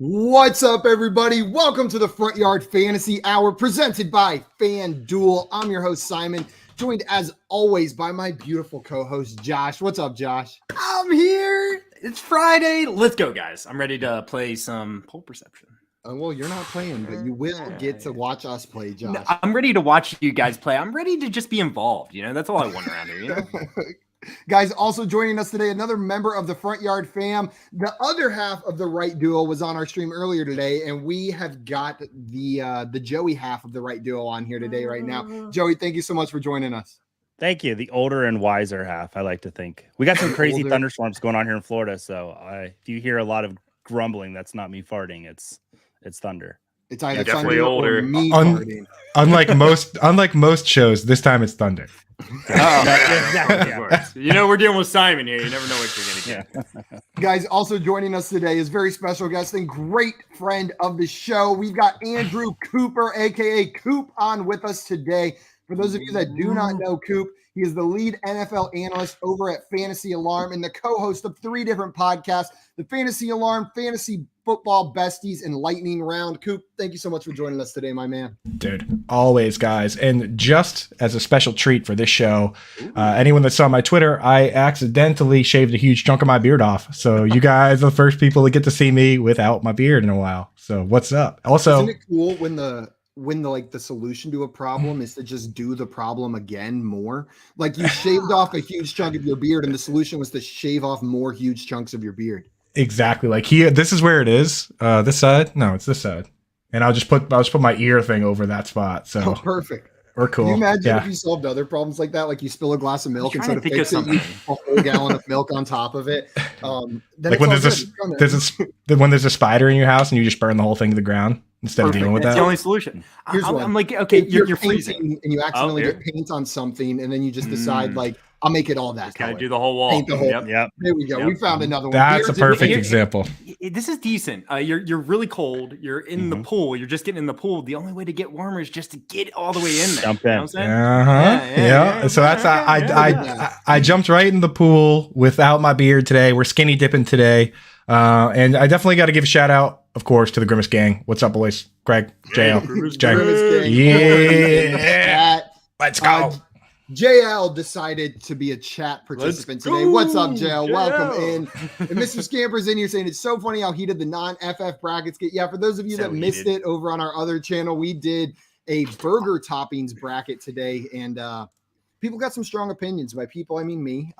What's up, everybody? Welcome to the Front Yard Fantasy Hour presented by FanDuel. I'm your host, Simon, joined as always by my beautiful co-host, Josh. What's up, Josh? I'm here. It's Friday. Let's go, guys. I'm ready to play some poll perception. Well, you're not playing, but you will get to watch us play, Josh. No, I'm ready to watch you guys play. I'm ready to just be involved. That's all I want around here. Guys, also joining us today, another member of the Front Yard fam. The other half of the Right Duo was on our stream earlier today, and we have got the Joey half of the Right Duo on here today right now. Joey, thank you so much for joining us. Thank you. The older and wiser half, I like to think. We got some crazy thunderstorms going on here in Florida, so if you hear a lot of grumbling, that's not me farting. It's thunder. It's either definitely older. or me farting. Unlike most shows, this time it's thunder. Of course. We're dealing with Simon here. You never know what you're going to get. Guys, also joining us today is very special guest and great friend of the show. We've got Andrew Cooper, a.k.a. Coop, on with us today. For those of you that do not know Coop, he is the lead NFL analyst over at Fantasy Alarm and the co-host of 3 different podcasts, the Fantasy Alarm, Fantasy Football Besties, and Lightning Round. Coop, thank you so much for joining us today, my man. Dude, always, guys. And just as a special treat for this show, anyone that saw my Twitter, I accidentally shaved a huge chunk of my beard off. So you guys are the first people to get to see me without my beard in a while. So what's up? Also, isn't it cool when the solution to a problem is to just do the problem again more? Like you shaved off a huge chunk of your beard and the solution was to shave off more huge chunks of your beard. Exactly. Like this is where it is. This side? No, it's this side. And I'll just put my ear thing over that spot. So perfect. We're cool. Can you imagine if you solved other problems like that? Like you spill a glass of milk instead of fix it, you put a whole gallon of milk on top of it. Like when there's a spider in your house and you just burn the whole thing to the ground instead of dealing with that. That's the only solution. I'm like, okay, you're freezing and you accidentally get paint on something, and then you just decide like, I'll make it all that color. Kind of do the whole wall. Paint the whole. Yep. There we go. Yep. We found another one. That's a perfect example. This is decent. You're really cold. You're in the pool. You're just getting in the pool. The only way to get warmer is just to get all the way in there. Jump in. You know what I'm saying? Yeah. So that's I jumped right in the pool without my beard today. We're skinny dipping today. And I definitely got to give a shout out, of course, to the Grimace Gang. What's up, boys? Greg, JL. Yeah. Let's go. JL decided to be a chat participant today. What's up, JL? Welcome in. And Mr. Scamper's in here saying it's so funny how heated the non-FF brackets get. Yeah, for those of you that missed it over on our other channel, we did a burger toppings bracket today, and people got some strong opinions. By people, I mean me.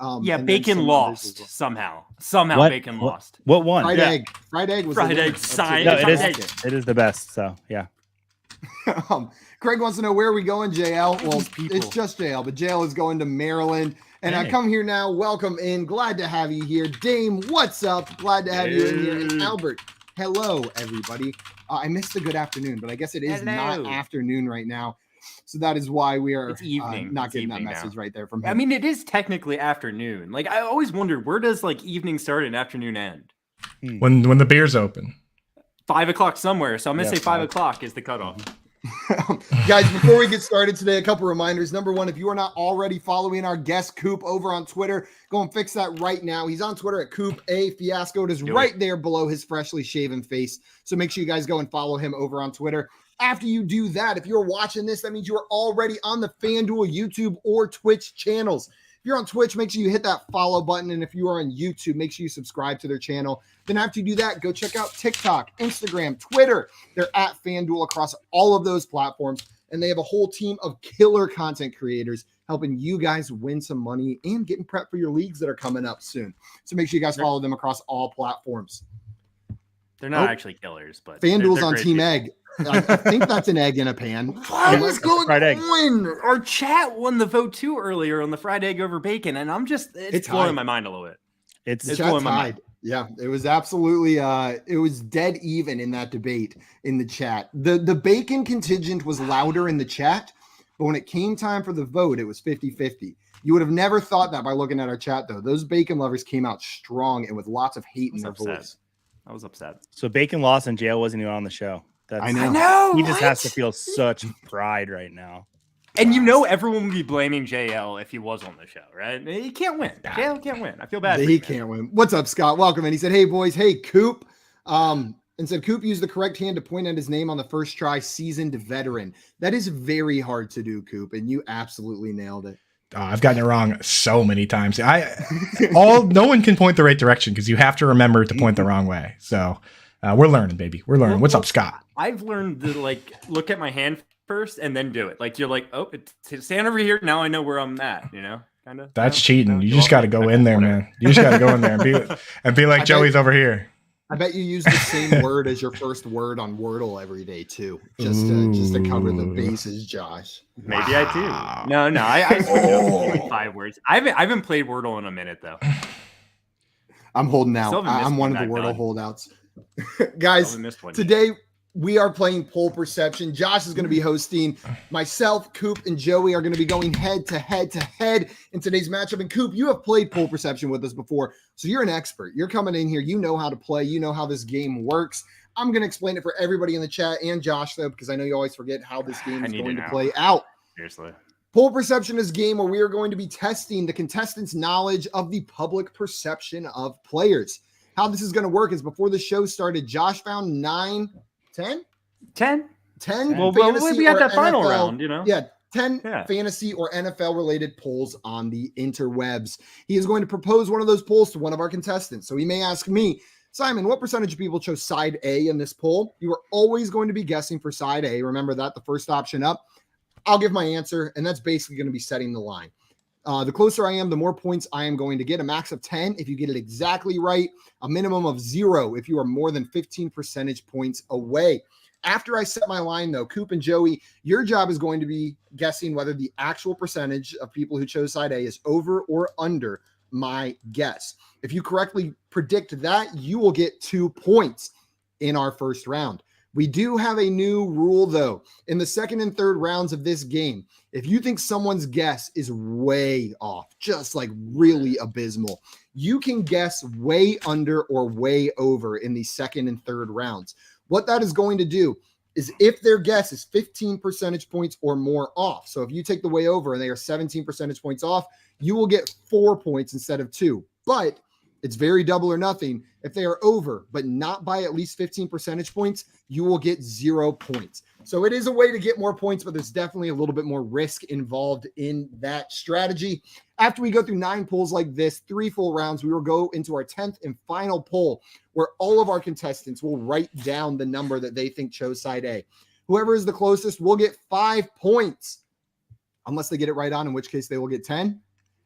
Bacon lost somehow. Bacon lost. What won? Fried egg. Fried egg was fried egg. No, it is the best. So yeah. Craig wants to know where are we going, JL. Well, it's just JL, but JL is going to Maryland. And I come here now. Welcome in. Glad to have you here. Dame, what's up? Glad to have you in here. And Albert, hello, everybody. I missed the good afternoon, but I guess it is not afternoon right now. So that is why we are not getting that message right there from him. I mean, it is technically afternoon. Like, I always wondered, where does like evening start and afternoon end? When the beer's open. 5 o'clock somewhere. So I'm going to say 5 o'clock is the cutoff. Guys, before we get started today, a couple reminders. Number one, if you are not already following our guest Coop over on Twitter, go and fix that right now. He's on Twitter at Coop A Fiasco. It is right there below his freshly shaven face. So make sure you guys go and follow him over on Twitter. After you do that, if you're watching this, that means you are already on the FanDuel YouTube or Twitch channels. If you're on Twitch, make sure you hit that follow button. And if you are on YouTube, make sure you subscribe to their channel. Then after you do that, go check out TikTok, Instagram, Twitter. They're at FanDuel across all of those platforms. And they have a whole team of killer content creators helping you guys win some money and getting prepped for your leagues that are coming up soon. So make sure you guys follow them across all platforms. They're not actually killers, but FanDuel's on Team Egg. I think that's an egg in a pan. What was going on? Our chat won the vote too earlier on the fried egg over bacon, and it's blowing my mind a little bit. It's blowing my mind. Yeah, it was absolutely it was dead even in that debate in the chat. The bacon contingent was louder in the chat, but when it came time for the vote, it was 50-50. You would have never thought that by looking at our chat, though. Those bacon lovers came out strong and with lots of hate in their voice. I was upset. So bacon lost and JL wasn't even on the show. I know. He just has to feel such pride right now. And everyone would be blaming JL if he was on the show, right? He can't win. JL can't win. I feel bad. He can't win. What's up, Scott? Welcome in. He said, "Hey boys, hey Coop. and said Coop used the correct hand to point at his name on the first try, seasoned veteran. That is very hard to do, Coop, and you absolutely nailed it. Oh, I've gotten it wrong so many times. No one can point the right direction because you have to remember to point the wrong way. So we're learning, baby. We're learning. What's up, Scott? I've learned to look at my hand first and then do it. Like you're like, oh, stand over here. Now I know where I'm at. Kind of. That's cheating. You just got to go in there, man. You just got to go in there and be like Joey's over here. I bet you use the same word as your first word on Wordle every day too, just to cover the bases, Josh. Maybe I do. No, I 5 words. I haven't played Wordle in a minute though. I'm holding out. I'm one of the Wordle holdouts. Guys, today we are playing Poll Perception. Josh is going to be hosting. Myself, Coop, and Joey are going to be going head to head in today's matchup. And Coop, you have played Poll Perception with us before, so you're an expert. You're coming in here. You know how to play. You know how this game works. I'm going to explain it for everybody in the chat and Josh, though, because I know you always forget how this game is going to play out. Seriously. Poll Perception is a game where we are going to be testing the contestants' knowledge of the public perception of players. How this is going to work is before the show started, Josh found 10 well, we got that NFL, final round, Yeah, 10 fantasy or NFL related polls on the interwebs. He is going to propose one of those polls to one of our contestants. So he may ask me, Simon, what percentage of people chose side A in this poll? You are always going to be guessing for side A. Remember that, the first option up. I'll give my answer, and that's basically going to be setting the line. The closer I am, the more points I am going to get. A max of 10 if you get it exactly right. A minimum of 0 if you are more than 15 percentage points away. After I set my line, though, Coop and Joey, your job is going to be guessing whether the actual percentage of people who chose side A is over or under my guess. If you correctly predict that, you will get 2 points in our first round. We do have a new rule, though. In the second and third rounds of this game, if you think someone's guess is way off, just like really abysmal, you can guess way under or way over in the second and third rounds. What that is going to do is if their guess is 15 percentage points or more off. So if you take the way over and they are 17 percentage points off, you will get 4 points instead of 2. But it's very double or nothing. If they are over, but not by at least 15 percentage points, you will get 0 points. So it is a way to get more points, but there's definitely a little bit more risk involved in that strategy. After we go through 9 polls like this, 3 full rounds, we will go into our 10th and final poll where all of our contestants will write down the number that they think chose side A. Whoever is the closest will get 5 points, unless they get it right on, in which case they will get 10.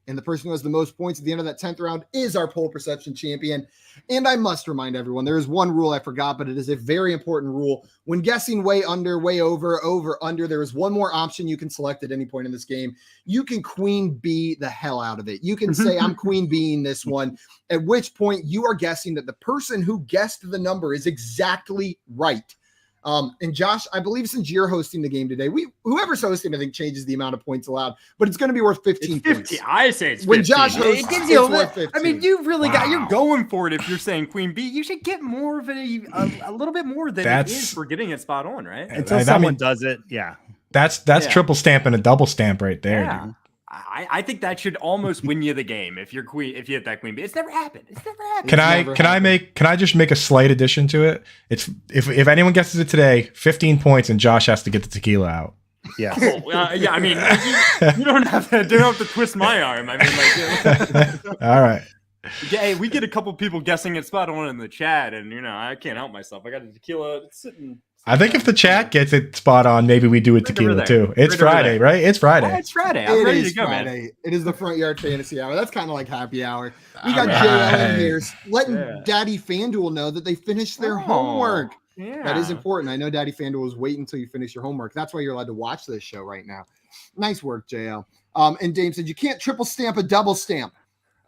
And the person who has the most points at the end of that 10th round is our Poll Perception champion. And I must remind everyone, there is one rule I forgot, but it is a very important rule. When guessing way under, way over, over, under, there is one more option you can select at any point in this game. You can queen bee the hell out of it. You can say, I'm queen beeing this one, at which point you are guessing that the person who guessed the number is exactly right. And Josh, I believe since you're hosting the game today, whoever's hosting, I think, changes the amount of points allowed, but it's going to be worth 15 points. I say it's 15. When Josh hosts, it gives you worth 15. I mean, you really you're going for it. If you're saying queen bee, you should get more of a little bit more than it is for getting it spot on, right? Until someone does it, That's triple stamp and a double stamp right there. Yeah. Dude. I think that should almost win you the game if you hit that queen bee. It's never happened. Can I just make a slight addition to it? It's if anyone guesses it today, 15 points, and Josh has to get the tequila out. Yeah. I mean, you don't have to twist my arm. I mean, like, all right. Hey, we get a couple people guessing it spot on in the chat, and I can't help myself. I got the tequila sitting. I think if the chat gets it spot on, maybe we do a tequila too. It's Friday, right? It's Friday. Oh, it's Friday. I'm ready to go, Friday. man. It is the Front Yard Fantasy Hour. That's kind of like happy hour. We got JL in here letting Daddy FanDuel know that they finished their homework. Yeah. That is important. I know Daddy FanDuel is waiting until you finish your homework. That's why you're allowed to watch this show right now. Nice work, JL. And Dame said you can't triple stamp a double stamp.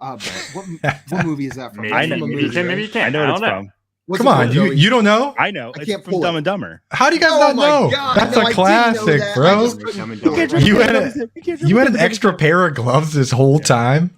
But what movie is that from? Maybe you can. I know what it's from. Come on, you don't know? I know. It's from Dumb and Dumber. How do you guys not know? God, that's a classic, bro. You had an extra pair of gloves this whole time.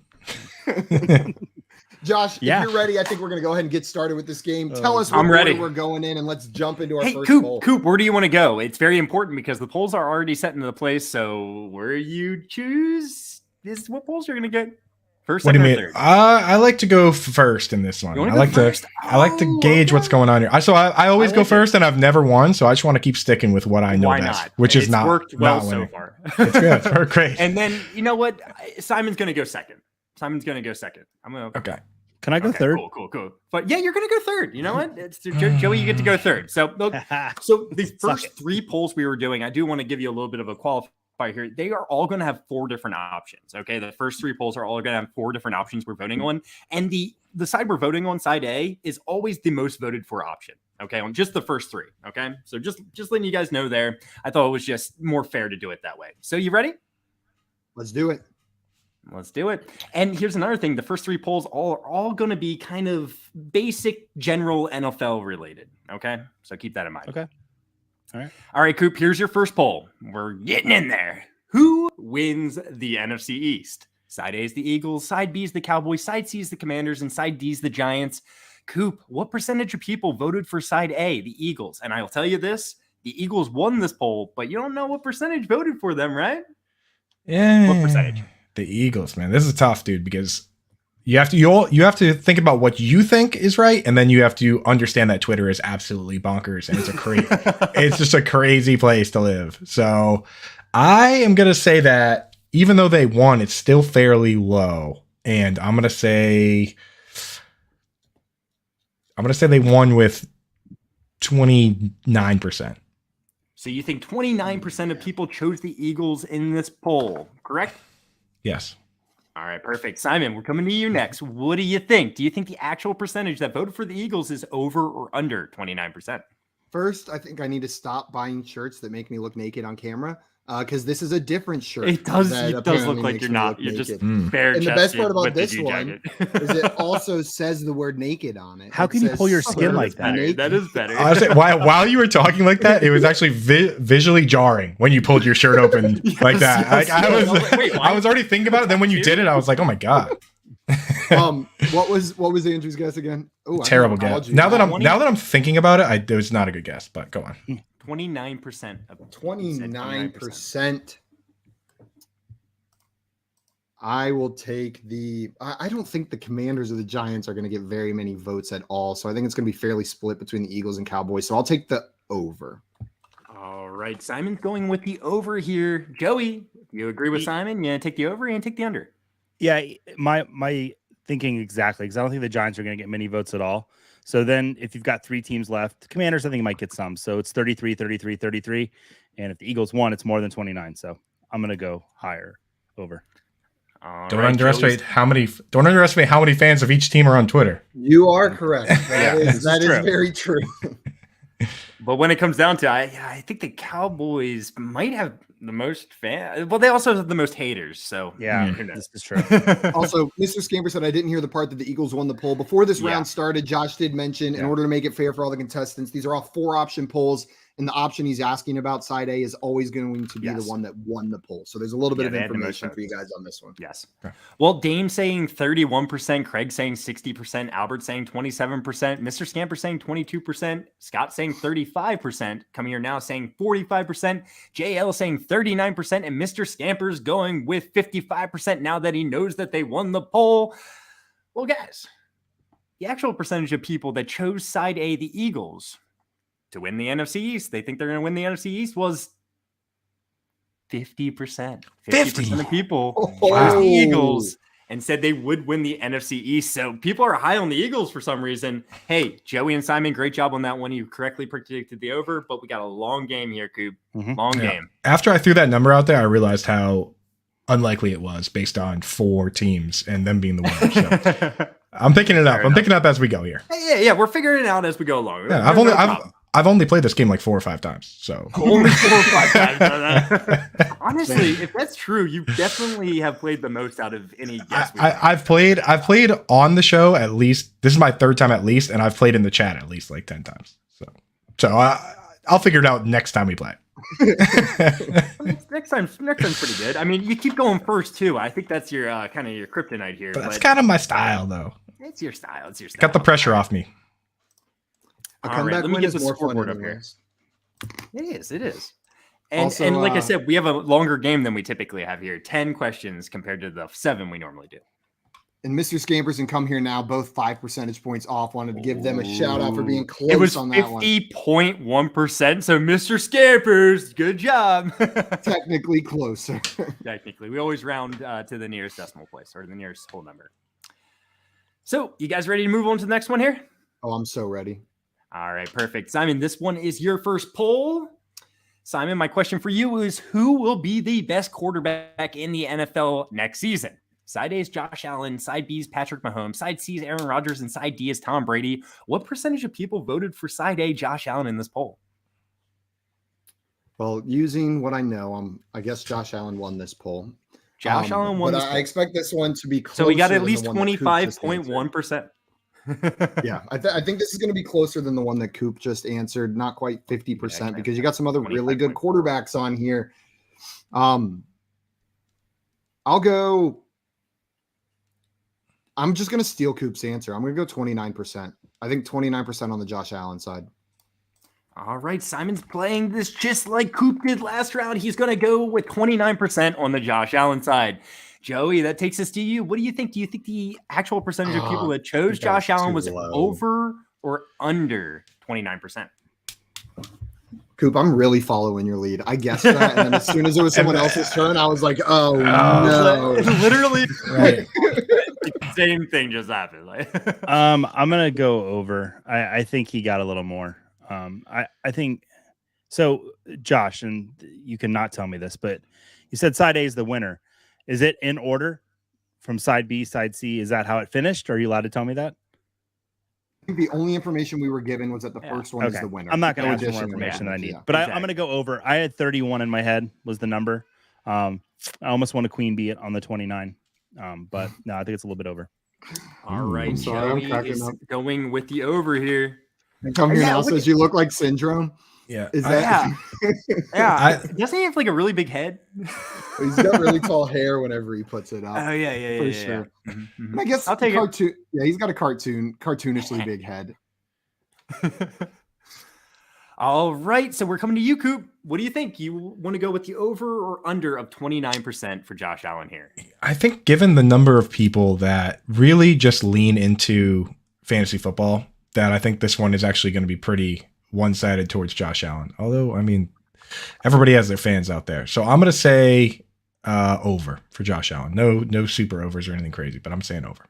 Josh, if you're ready, I think we're going to go ahead and get started with this game. Tell us what order we're going in, and let's jump into our first poll. Coop, where do you want to go? It's very important because the polls are already set into place, so where you choose is what polls you're going to get. First, What do you second, mean? or third? I like to go first in this one. You I wanna go like first? I like to gauge what's going on here. I always I go like first, and I've never won, so I just want to keep sticking with what I know Why best, not? which is It's not worked well not so winning. far. It's good. We're great. And then you know what? Simon's gonna go second. I'm gonna. Okay. Can I go third? Cool. But yeah, you're gonna go third. You know what? It's Joey. You get to go third. So look, so the first 3 polls we were doing, I do want to give you a little bit of a qualifier here. They are all going to have 4 different options. Okay, the first 3 polls are all going to have 4 different options we're voting on, and the side we're voting on, side A, is always the most voted for option. Okay, on just the first 3. Okay, so just letting you guys know there. I thought it was just more fair to do it that way. So you ready? Let's do it. Let's do it. And here's another thing. The first 3 polls are all going to be kind of basic, general NFL related. Okay. So keep that in mind. Okay. All right, Coop, here's your first poll. We're getting in there. Who wins the NFC East? Side A is the Eagles. Side B is the Cowboys. Side C is the Commanders. And side D is the Giants. Coop, what percentage of people voted for side A, the Eagles? And I'll tell you this. The Eagles won this poll, but you don't know what percentage voted for them, right? Yeah. What percentage? The Eagles, man. This is tough, dude, because you have to think about what you think is right, and then you have to understand that Twitter is absolutely bonkers, and it's just a crazy place to live. So I am gonna say that even though they won, it's still fairly low, and I'm gonna say they won with 29%. So you think 29% of people chose the Eagles in this poll, correct? Yes. All right, perfect. Simon, we're coming to you next. What do you think? Do you think the actual percentage that voted for the Eagles is over or under 29%? First, I think I need to stop buying shirts that make me look naked on camera because this is a different shirt. It does that look apparently like makes you're me not. look You're just naked. bare And the best part about with the this G one jacket. is it also says the word naked on it. How It can you says pull your skin "Serve like that?" naked." That is better. Honestly, while you were talking like that, it was actually visually jarring when you pulled your shirt open like that. yes, I yes. was, Wait, why? I was already thinking about it. Then when you did it, I was like, oh my god, What was Andrew's guess again? Oh, terrible guess. Now that I'm thinking about it, it was not a good guess. But go on. 29% of 29%. I will take I don't think the Commanders or the Giants are going to get very many votes at all. So I think it's going to be fairly split between the Eagles and Cowboys. So I'll take the over. All right. Simon's going with the over here. Joey, you agree with Simon? You take the over and take the under? Yeah, my thinking exactly, because I don't think the Giants are going to get many votes at all. So then if you've got 3 teams left, Commanders, I think might get some. So it's 33, 33, 33. And if the Eagles won, it's more than 29. So I'm going to go higher, over. Don't underestimate how many fans of each team are on Twitter. You are correct. That is true. very true. But when it comes down to I think the Cowboys might have the most fans. Well, they also have the most haters. So yeah, this is true. Also, Mr. Scamper said, I didn't hear the part that the Eagles won the poll. Before this round started, Josh did mention, in order to make it fair for all the contestants, these are all 4 option polls. And the option he's asking about, side A, is always going to be the one that won the poll. So there's a little bit of information for you guys on this one. Yes. Okay. Well, Dame saying 31%, Craig saying 60%, Albert saying 27%, Mr. Scamper saying 22%, Scott saying 35%, coming here now saying 45%, JL saying 39%, and Mr. Scamper's going with 55% now that he knows that they won the poll. Well, guys, the actual percentage of people that chose side A, the Eagles, to win the NFC East, they think they're going to win the NFC East, was 50%. 50% of people chose the Eagles and said they would win the NFC East. So people are high on the Eagles for some reason. Hey, Joey and Simon, great job on that one. You correctly predicted the over, but we got a long game here, Coop. Long game. After I threw that number out there, I realized how unlikely it was based on 4 teams and them being the winners. So I'm picking it up. I'm picking it up as we go here. Yeah. We're figuring it out as we go along. Yeah, I've only played this game like 4 or 5 times. So only 4 or 5 times. Honestly, if that's true, you definitely have played the most out of any guest. I've played on the show at least. This is my 3rd time at least, and I've played in the chat at least like 10 times. So I'll figure it out next time we play. next time's pretty good. I mean, you keep going first too. I think that's your kind of your kryptonite here. But that's kind of my style, though. It's your style. Got the pressure off me. All right, let me get the scoreboard up here. It is. And Also, and like I said, we have a longer game than we typically have here. 10 questions compared to the 7 we normally do. and Mr. Scamperson come here now, both 5 percentage points off. Wanted to give them a shout out for being close It was on that one. 50.1%. So Mr. Scampers, good job. Technically closer. Technically, we always round to the nearest decimal place or the nearest whole number. So you guys ready to move on to the next one here? Oh, I'm so ready. All right, perfect. Simon, this one is your first poll. Simon, my question for you is who will be the best quarterback in the NFL next season? Side A is Josh Allen, side B is Patrick Mahomes, side C is Aaron Rodgers, and side D is Tom Brady. What percentage of people voted for side A, Josh Allen, in this poll? Well, using what I know, I guess Josh Allen won this poll. Josh Allen won but this I poll. expect this one to be closer. So we got at than least the one that Coop just answered. 25.1%. Yeah, I think this is going to be closer than the one that Coop just answered. Not quite 50% because you got some other really good quarterbacks on here. I'll go. I'm just going to steal Coop's answer. I'm going to go 29%. I think 29% on the Josh Allen side. All right, Simon's playing this just like Coop did last round. He's going to go with 29% on the Josh Allen side. Joey, that takes us to you. What do you think? Do you think the actual percentage of people that chose Josh Allen was over or under 29%? Coop, I'm really following your lead. I guessed that, and then as soon as it was someone else's turn, I was like, "Oh no!" Literally, Right. same thing just happened. I'm gonna go over. I think he got a little more. I think so. Josh, and you cannot tell me this, but you said side A is the winner. Is it in order from side B, side C? Is that how it finished? Are you allowed to tell me that? I think the only information we were given was that the first one is the winner. I'm not going to No ask for more additional information that I need, yeah. but I'm going to go over. I had 31 in my head was the number. I almost want a queen bee on the 29, but no, I think it's a little bit over. All right, I'm sorry, I'm Joey cracking is up. going with the over here. And come here now says you look like Syndrome. Yeah. Is that? Doesn't he have like a really big head? He's got really tall hair whenever he puts it up. Oh yeah, for sure. Yeah. And I guess I'll take cartoon. Yeah, he's got a cartoonishly big head. All right, so we're coming to you, Coop. What do you think? You want to go with the over or under of 29% for Josh Allen here? I think given the number of people that really just lean into fantasy football, that I think this one is actually going to be pretty one-sided towards Josh Allen. Although, I mean, everybody has their fans out there. So I'm going to say over for Josh Allen. No super overs or anything crazy, but I'm saying over.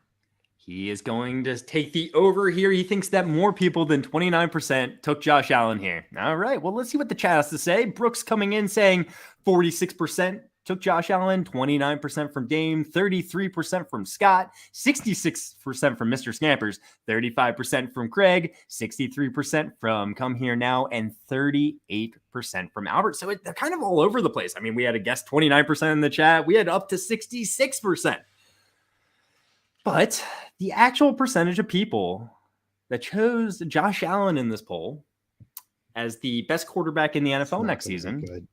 He is going to take the over here. He thinks that more people than 29% took Josh Allen here. All right, well, let's see what the chat has to say. Brooks coming in saying 46% took Josh Allen, 29% from Dame, 33% from Scott, 66% from Mr. Scampers, 35% from Craig, 63% from Come Here Now, and 38% from Albert. So they're kind of all over the place. I mean, we had a guess 29% in the chat. We had up to 66%. But the actual percentage of people that chose Josh Allen in this poll as the best quarterback in the NFL next season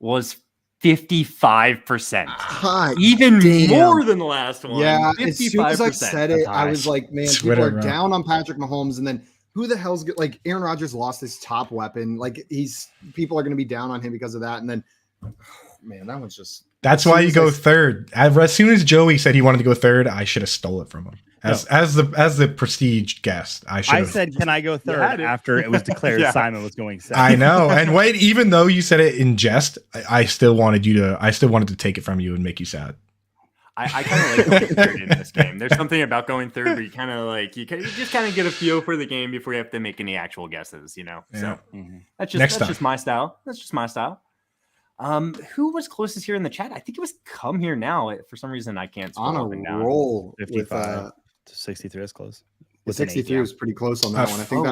was 55%. Even more than the last one. Yeah, 55%. as soon as I said it, I was like, man, people are down on Patrick Mahomes, and then who the hell's good? Like Aaron Rodgers lost his top weapon. Like people are going to be down on him because of that. And then, man, that was just. That's why you go third. As soon as Joey said he wanted to go third, I should have stole it from him. As the prestige guest, I should have. I said, "Can I go third?" After it was declared Simon was going second. I know. And wait, even though you said it in jest, I still wanted to take it from you and make you sad. I kind of like going third in this game. There's something about going third where you kind of like you just kind of get a feel for the game before you have to make any actual guesses. You know, so that's just my style. That's just my style. Who was closest here in the chat? I think it was Come Here Now. For some reason, I can't on a roll. 55 to 63 is close. With 63 was pretty close on that one. I think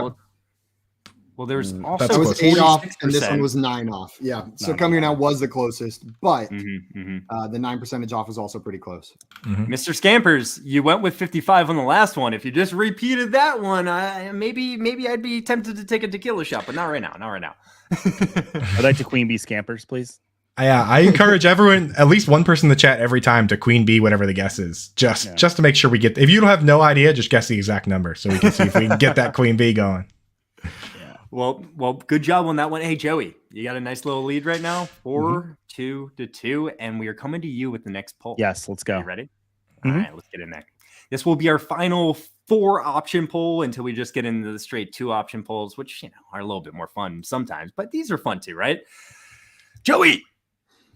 well, there's also that was 8 off, and this one was 9 off. Yeah, so Come Here Now was the closest, but the 9 percentage off was also pretty close. Mr. Scampers, you went with 55 on the last one. If you just repeated that one, maybe I'd be tempted to take a tequila shot, but not right now. I'd like to Queen Bee Scampers, please. Yeah, I encourage everyone, at least one person in the chat every time, to Queen Bee whatever the guess is, just to make sure we get. If you don't have no idea, just guess the exact number so we can see if we can get that Queen Bee going. Yeah. Well, good job on that one. Hey, Joey, you got a nice little lead right now, 4-2 to 2, and we are coming to you with the next poll. Yes, let's go. You ready? All right, let's get in there. This will be our final 4 option poll until we just get into the straight 2 option polls, which are a little bit more fun sometimes, but these are fun too, right? Joey,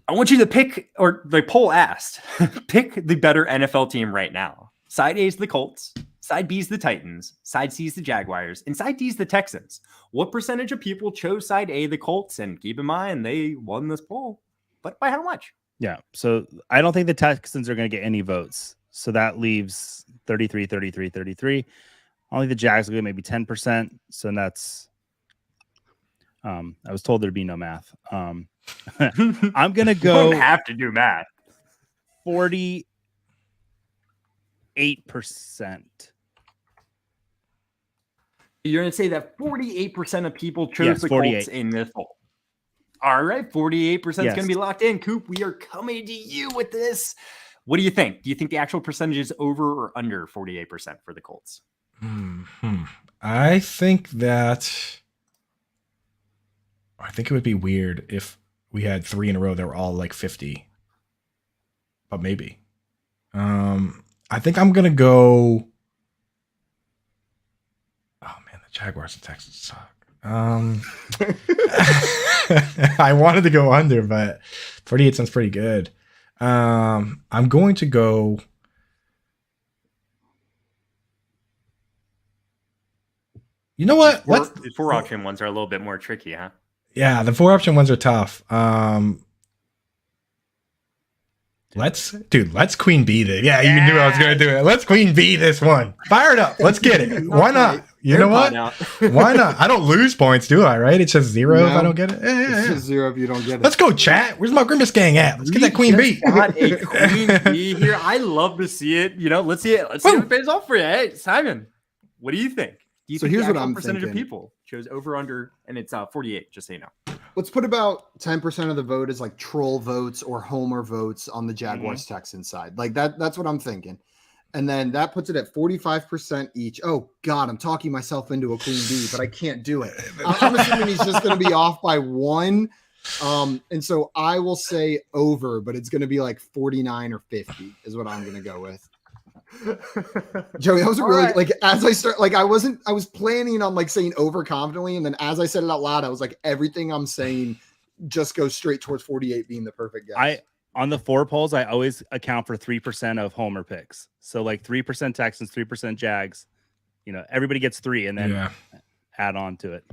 I want you to pick, or the poll asked, pick the better NFL team right now. Side A is the Colts, side B is the Titans, side C is the Jaguars, and side D is the Texans. What percentage of people chose side A, the Colts? And keep in mind, they won this poll, but by how much? Yeah. So I don't think the Texans are going to get any votes. So that leaves 33, 33, 33. Only the Jags will get maybe 10%. So that's, I was told there'd be no math. I'm going to go. You don't have to do math. 48%. You're going to say that 48% of people chose the 48. Colts in this poll. All right, 48% is going to be locked in. Coop, we are coming to you with this. What do you think? Do you think the actual percentage is over or under 48% for the Colts? I think it would be weird if we had 3 in a row that were all like 50. But maybe. I think I'm going to go. Oh, man, the Jaguars and Texans suck. I wanted to go under, but 48 sounds pretty good. I'm going to go. You know what? The 4 option ones are a little bit more tricky, huh? Yeah, the 4 option ones are tough. Let's Queen Bee this. Yeah, you knew I was going to do it. Let's Queen Bee this one. Fire it up. Let's get it. Why not? You know what? Why not? I don't lose points, do I? Right? It's just 0 if I don't get it. It's just 0 if you don't get it. Let's go, chat. Where's my Grimace Gang at? Let's get that Queen Bee. Got a Queen Bee here. I love to see it. Let's see it. Let's see what it pays off for you. Hey, Simon, what do you think? Do you think here's the what I'm percentage thinking. of people chose over under, and it's 48, just so you know. Let's put about 10% of the vote as like troll votes or homer votes on the Jaguars Texans side. Like that's what I'm thinking. And then that puts it at 45% each. Oh God, I'm talking myself into a Queen Bee, but I can't do it. I'm assuming he's just going to be off by 1. And so I will say over, but it's going to be like 49 or 50 is what I'm going to go with. Joey, that was really like as I start, like I was planning on like saying over confidently, and then as I said it out loud, I was like, everything I'm saying just goes straight towards 48 being the perfect guess. On the 4 polls, I always account for 3% of homer picks. So like 3% Texans, 3% Jags. Everybody gets 3 and then add on to it.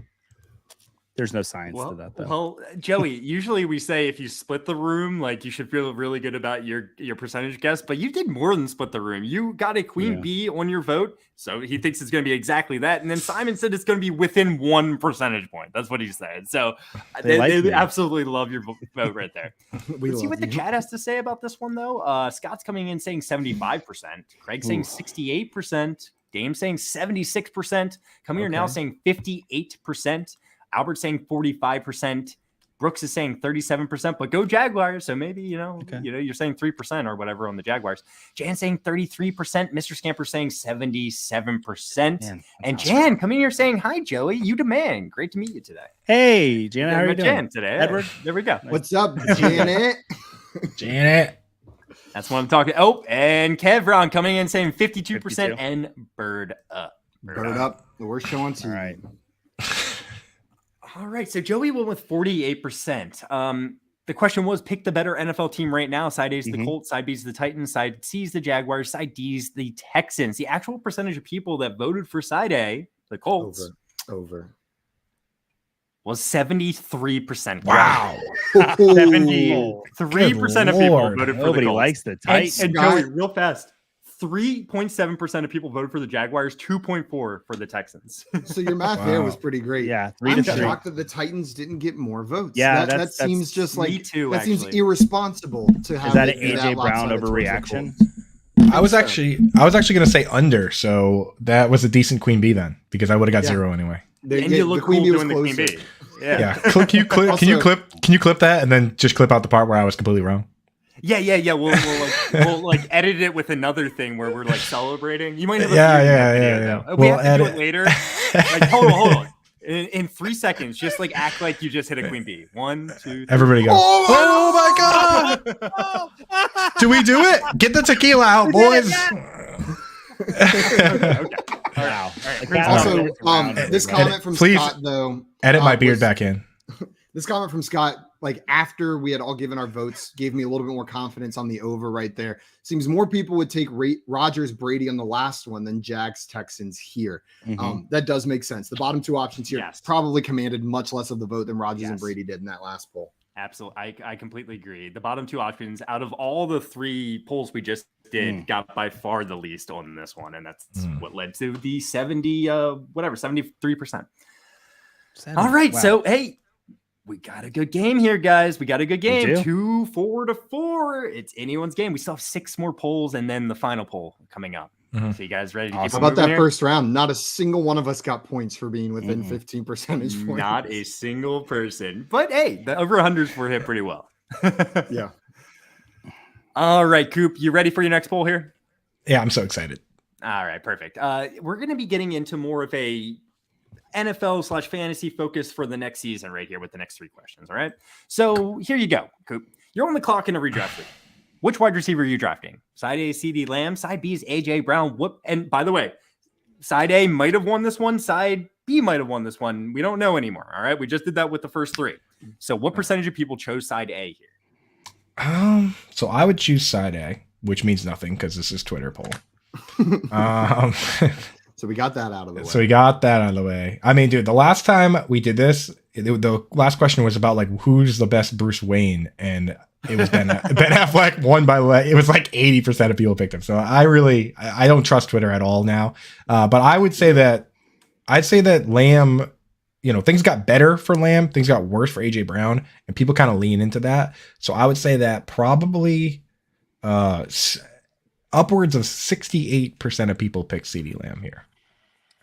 There's no science to that, though. Well, Joey, usually we say if you split the room, like you should feel really good about your percentage guess, but you did more than split the room. You got a Queen Bee on your vote, so he thinks it's going to be exactly that. And then Simon said it's going to be within 1 percentage point. That's what he said. So they absolutely love your vote right there. Let's see what the chat has to say about this one, though. Scott's coming in saying 75%. Craig saying 68%. Dame saying 76%. Coming here now saying 58%. Albert saying 45%. Brooks is saying 37%, but go Jaguars. So maybe, you're saying 3% or whatever on the Jaguars. Jan saying 33%. Mr. Scamper saying 77%. Man, and Jan coming here saying, hi, Joey. You demand. Great to meet you today. Hey, Janet, how are you doing? Jan today. Edward, there we go. What's up, Janet? Janet. That's what I'm talking. Oh, and Kevron coming in saying 52%. 52. And Bird Up. Bird Up. The worst show on TV. All right. All right, so Joey went with 48%. The question was, pick the better NFL team right now. Side A is the Colts, side B is the Titans, side C is the Jaguars, side D is the Texans. The actual percentage of people that voted for side A, the Colts, over was 73%. Wow. 73% of people voted for the Colts. Nobody likes the Titans. And Joey, real fast. 3.7% of people voted for the Jaguars, 2.4% for the Texans. So your math there was pretty great. Yeah, I'm shocked that the Titans didn't get more votes. Yeah, that seems just like that actually. Seems irresponsible to have. Is that an AJ Brown overreaction? I was actually going to say under, so that was a decent Queen Bee then, because I would have got 0 anyway. And you look cool doing the Queen Bee. Yeah. Can you clip that and then just clip out the part where I was completely wrong? Yeah. We'll edit it with another thing where we're like celebrating. You might have yeah. We have to do it later. Like, hold on. In 3 seconds, just like act like you just hit a Queen Bee. 1, 2, 3. Everybody go. Oh my God! Do we do it? Get the tequila out, boys. Okay. Wow. Also, this comment from Please Scott, though. Edit my beard back in. This comment from Scott, like after we had all given our votes, gave me a little bit more confidence on the over right there. Seems more people would take Rodgers Brady on the last one than Jags Texans here. That does make sense. The bottom two options here probably commanded much less of the vote than Rodgers and Brady did in that last poll. Absolutely. I completely agree. The bottom two options out of all the three polls we just did got by far the least on this one. And that's what led to the 73%. All right. Wow. So, hey, we got a good game here, guys. We got a good game. 2-4-4. It's anyone's game. We still have 6 more polls and then the final poll coming up. So you guys ready to How about that first round? Not a single one of us got points for being within 15 percentage points. Not a single person. But hey, the over 100s were hit pretty well. Yeah. All right, Coop, you ready for your next poll here? Yeah, I'm so excited. All right, perfect. We're going to be getting into more of a NFL/fantasy focus for the next season right here with the next 3 questions. All right. So here you go, Coop. You're on the clock in a redraft league. Which wide receiver are you drafting? Side A, CD Lamb. Side B is AJ Brown. And by the way, side A might have won this one. Side B might have won this one. We don't know anymore. All right. We just did that with the first 3. So what percentage of people chose side A here? So I would choose side A, which means nothing because this is Twitter poll. So we got that out of the way. I mean, dude, the last time we did this, the last question was about like who's the best Bruce Wayne, and it was Ben Affleck won by it was like 80% of people picked him. So I don't trust Twitter at all now. But I'd say that Lamb, things got better for Lamb, things got worse for AJ Brown, and people kind of lean into that. So I would say that probably upwards of 68% of people pick CD Lamb here.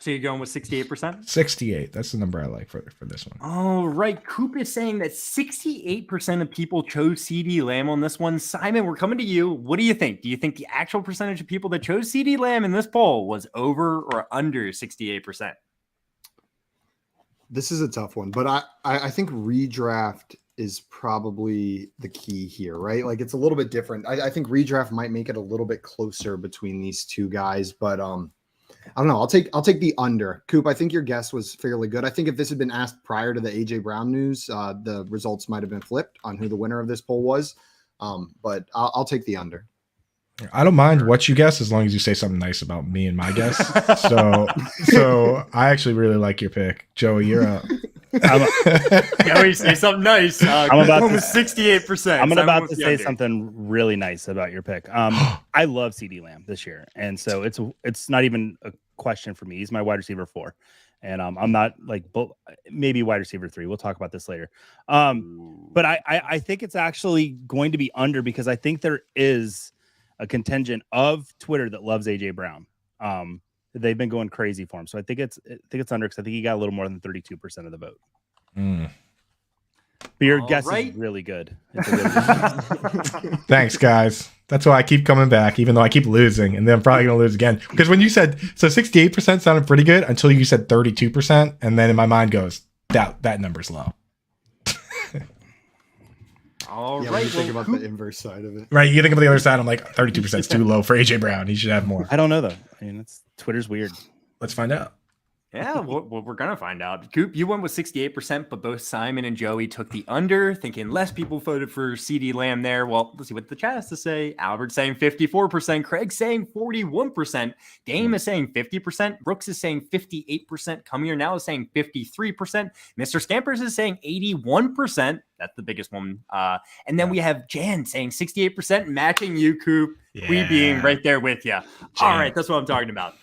So you're going with 68%? 68. That's the number I like for this one. All right. Coop is saying that 68% of people chose CD Lamb on this one. Simon, we're coming to you. What do you think? Do you think the actual percentage of people that chose CD Lamb in this poll was over or under 68%? This is a tough one, but I think redraft is probably the key here, right? Like it's a little bit different. I think redraft might make it a little bit closer between these two guys, but I don't know. I'll take the under. Coop, I think your guess was fairly good. I think if this had been asked prior to the AJ Brown news, the results might have been flipped on who the winner of this poll was. But I'll take the under. I don't mind what you guess as long as you say something nice about me and my guess. So I actually really like your pick, Joey. You're up. Joey, say something nice. I'm about to 68%. I'm about to say something really nice about your pick. I love CD Lamb this year, and so it's not even a question for me. He's my wide receiver 4, and I'm not like maybe wide receiver 3. We'll talk about this later. But I think it's actually going to be under because I think there is a contingent of Twitter that loves AJ Brown. They've been going crazy for him. So I think it's under because I think he got a little more than 32% of the vote. But your guess is really good. Thanks, guys. That's why I keep coming back, even though I keep losing, and then I'm probably going to lose again. Because when you said, so 68% sounded pretty good until you said 32%, and then in my mind goes, that number's low. All right. Think about the inverse side of it. Right. You think of the other side. I'm like 32% is too low for AJ Brown. He should have more. I don't know though. I mean, Twitter's weird. Let's find out. Yeah, we're going to find out. Coop, you went with 68%, but both Simon and Joey took the under, thinking less people voted for CD Lamb there. Well, let's see what the chat has to say. Albert saying 54%. Craig saying 41%. Dame is saying 50%. Brooks is saying 58%. Come Here Now is saying 53%. Mr. Scampers is saying 81%. That's the biggest one. And then we have Jan saying 68%, matching you, Coop. Yeah. We being right there with you. Jan. All right, that's what I'm talking about.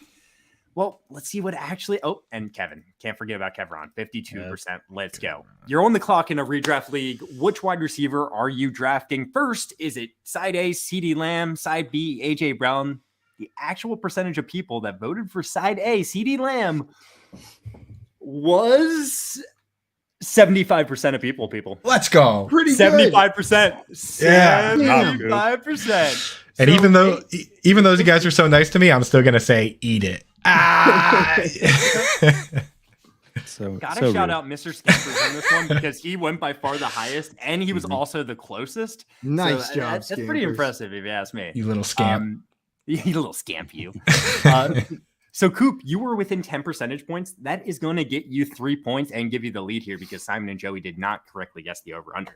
Well, let's see what actually. Oh, and Kevin. Can't forget about Kevron. 52%. Let's go. You're on the clock in a redraft league. Which wide receiver are you drafting first? Is it side A, CD Lamb, side B, AJ Brown? The actual percentage of people that voted for side A, CD Lamb, was 75% of people. Let's go. Pretty 75%. Yeah. 75%. And even though you guys are so nice to me, I'm still gonna say eat it. So Gotta shout rude. out Mr. Scampers on this one because he went by far the highest and he was also the closest. Nice So job, that's pretty Scampers. impressive if you ask me. You little scamp. You little scamp, you. So Coop, you were within 10 percentage points. That is going to get you 3 points and give you the lead here because Simon and Joey did not correctly guess the over/under.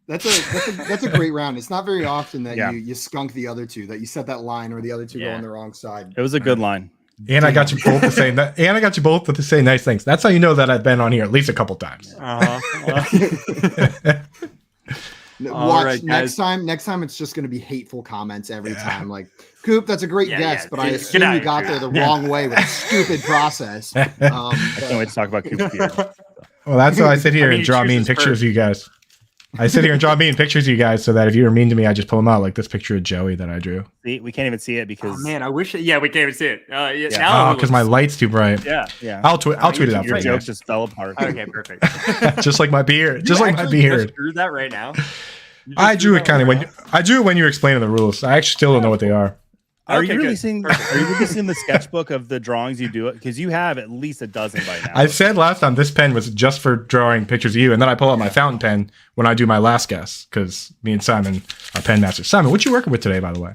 That's a great round. It's not very often that Yeah. you skunk the other two, that you set that line or the other two go Yeah. on the wrong side. It was a good line. And I got you both to say that. And I got you both to say nice things. That's how you know that I've been on here at least a couple times. All right, Next guys. time it's just going to be hateful comments every time. Like, Coop, that's a great guess, but I Get assume out you of got here. there the wrong way with a stupid process. I can't wait to talk about Coop's beard. Well, that's why I sit here I mean, and draw he mean chooses pictures first. of you guys. I sit here and draw mean pictures of you guys so that if you were mean to me, I just pull them out like this picture of Joey that I drew. See, we can't even see it because Oh man, I wish. Yeah, we can't even see it. Now Oh, it because my looks- light's too bright. Yeah. yeah, I'll tweet it out your for you. joke just fell apart. Okay, perfect. Just like my beard. Just You like my actually beard. just drew that right now. You just I drew it that kind of right when now? I drew it when you were explaining the rules. I actually still don't know what they are. Are Okay, you really good. seeing? Are you really seeing the sketchbook of the drawings you do it? Because you have at least a dozen by now. I said last time this pen was just for drawing pictures of you, and then I pull out my fountain pen when I do my last guess because me and Simon are pen masters. Simon, what you working with today, by the way?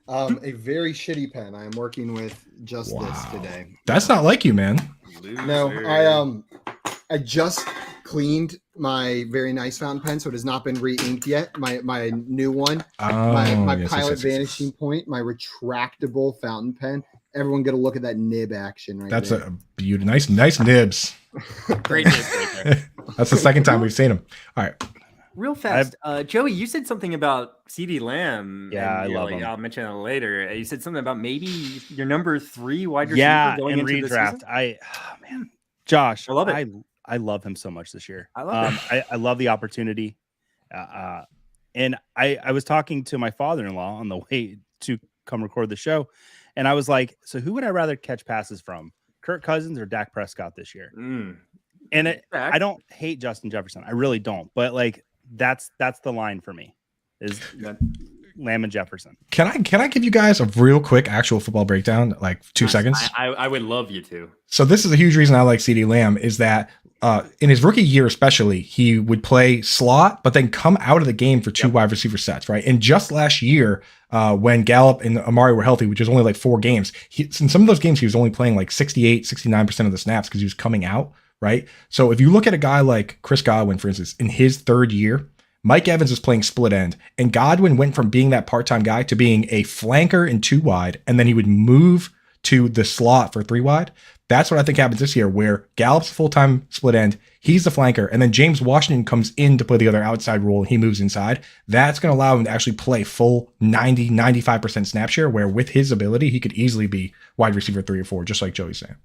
A very shitty pen. I am working with just this today. That's not like you, man. No, I just cleaned my very nice fountain pen, so it has not been re-inked yet. My new one, my yes, Pilot yes, yes, yes. Vanishing Point, my retractable fountain pen. Everyone get a look at that nib action right That's there. a beauty. Nice nibs. Great news right there. That's the second time we've seen him. All right. Real fast, Joey, you said something about CD Lamb. Yeah, and I you're love like, him. I'll mention it later. You said something about maybe your number 3 wide receiver yeah, going in into the redraft. season. Man, Josh, I love it. I love him so much this year. I love I love the opportunity. And I was talking to my father-in-law on the way to come record the show, and I was like, so who would I rather catch passes from, Kirk Cousins or Dak Prescott this year? And I don't hate Justin Jefferson. I really don't. But like that's the line for me is Lamb and Jefferson. Can I give you guys a real quick actual football breakdown, like 2 seconds? I would love you to. So this is a huge reason I like CeeDee Lamb is that in his rookie year especially, he would play slot, but then come out of the game for 2 wide receiver sets, right? And just last year, when Gallup and Amari were healthy, which was only like 4 games, in some of those games, he was only playing like 68, 69% of the snaps because he was coming out, right? So if you look at a guy like Chris Godwin, for instance, in his 3rd year, Mike Evans is playing split end, and Godwin went from being that part-time guy to being a flanker in 2 wide, and then he would move to the slot for 3 wide. That's what I think happens this year, where Gallup's full-time split end, he's the flanker, and then James Washington comes in to play the other outside role, and he moves inside. That's going to allow him to actually play full 90, 95% snap share, where with his ability, he could easily be wide receiver 3 or 4, just like Joey's saying.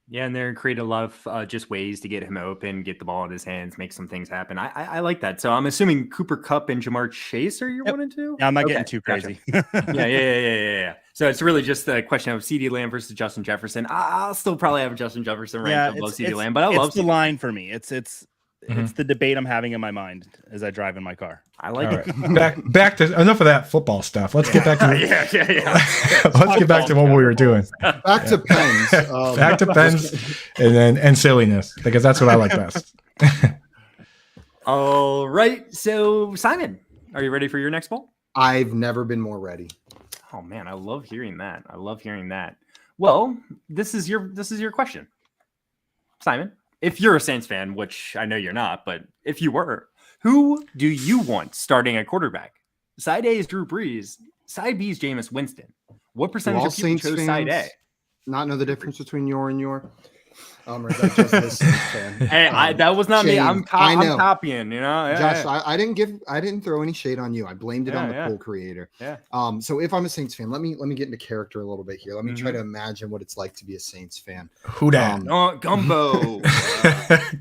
Yeah, and they're create a lot of just ways to get him open, get the ball in his hands, make some things happen. I like that. So I'm assuming Cooper Kupp and Jamar Chase are your 1 and 2? Yeah, I'm not Okay, getting too gotcha. crazy. Yeah. So it's really just a question of CeeDee Lamb versus Justin Jefferson. I'll still probably have Justin Jefferson ranked above CeeDee Lamb, but I love the CeeDee. line for me. It's the debate I'm having in my mind as I drive in my car. I like All it. right. Back to enough of that football stuff. Let's get back to Yeah. let's get back to what we were doing. Back to pens. Back to pens and silliness, because that's what I like best. All right. So Simon, are you ready for your next ball? I've never been more ready. Oh man, I love hearing that. Well, this is your question, Simon. If you're a Saints fan, which I know you're not, but if you were, who do you want starting at quarterback? Side A is Drew Brees. Side B is Jameis Winston. What percentage all of people Saints chose side A? fans not know the difference between your and your? Or is that just this Saints fan? Hey, that was not me. shame. I'm copying. You know, Josh, I didn't throw any shade on you. I blamed it on the poll creator. Yeah. So if I'm a Saints fan, let me get into character a little bit here. Let me try to imagine what it's like to be a Saints fan. Who dat? Gumbo. That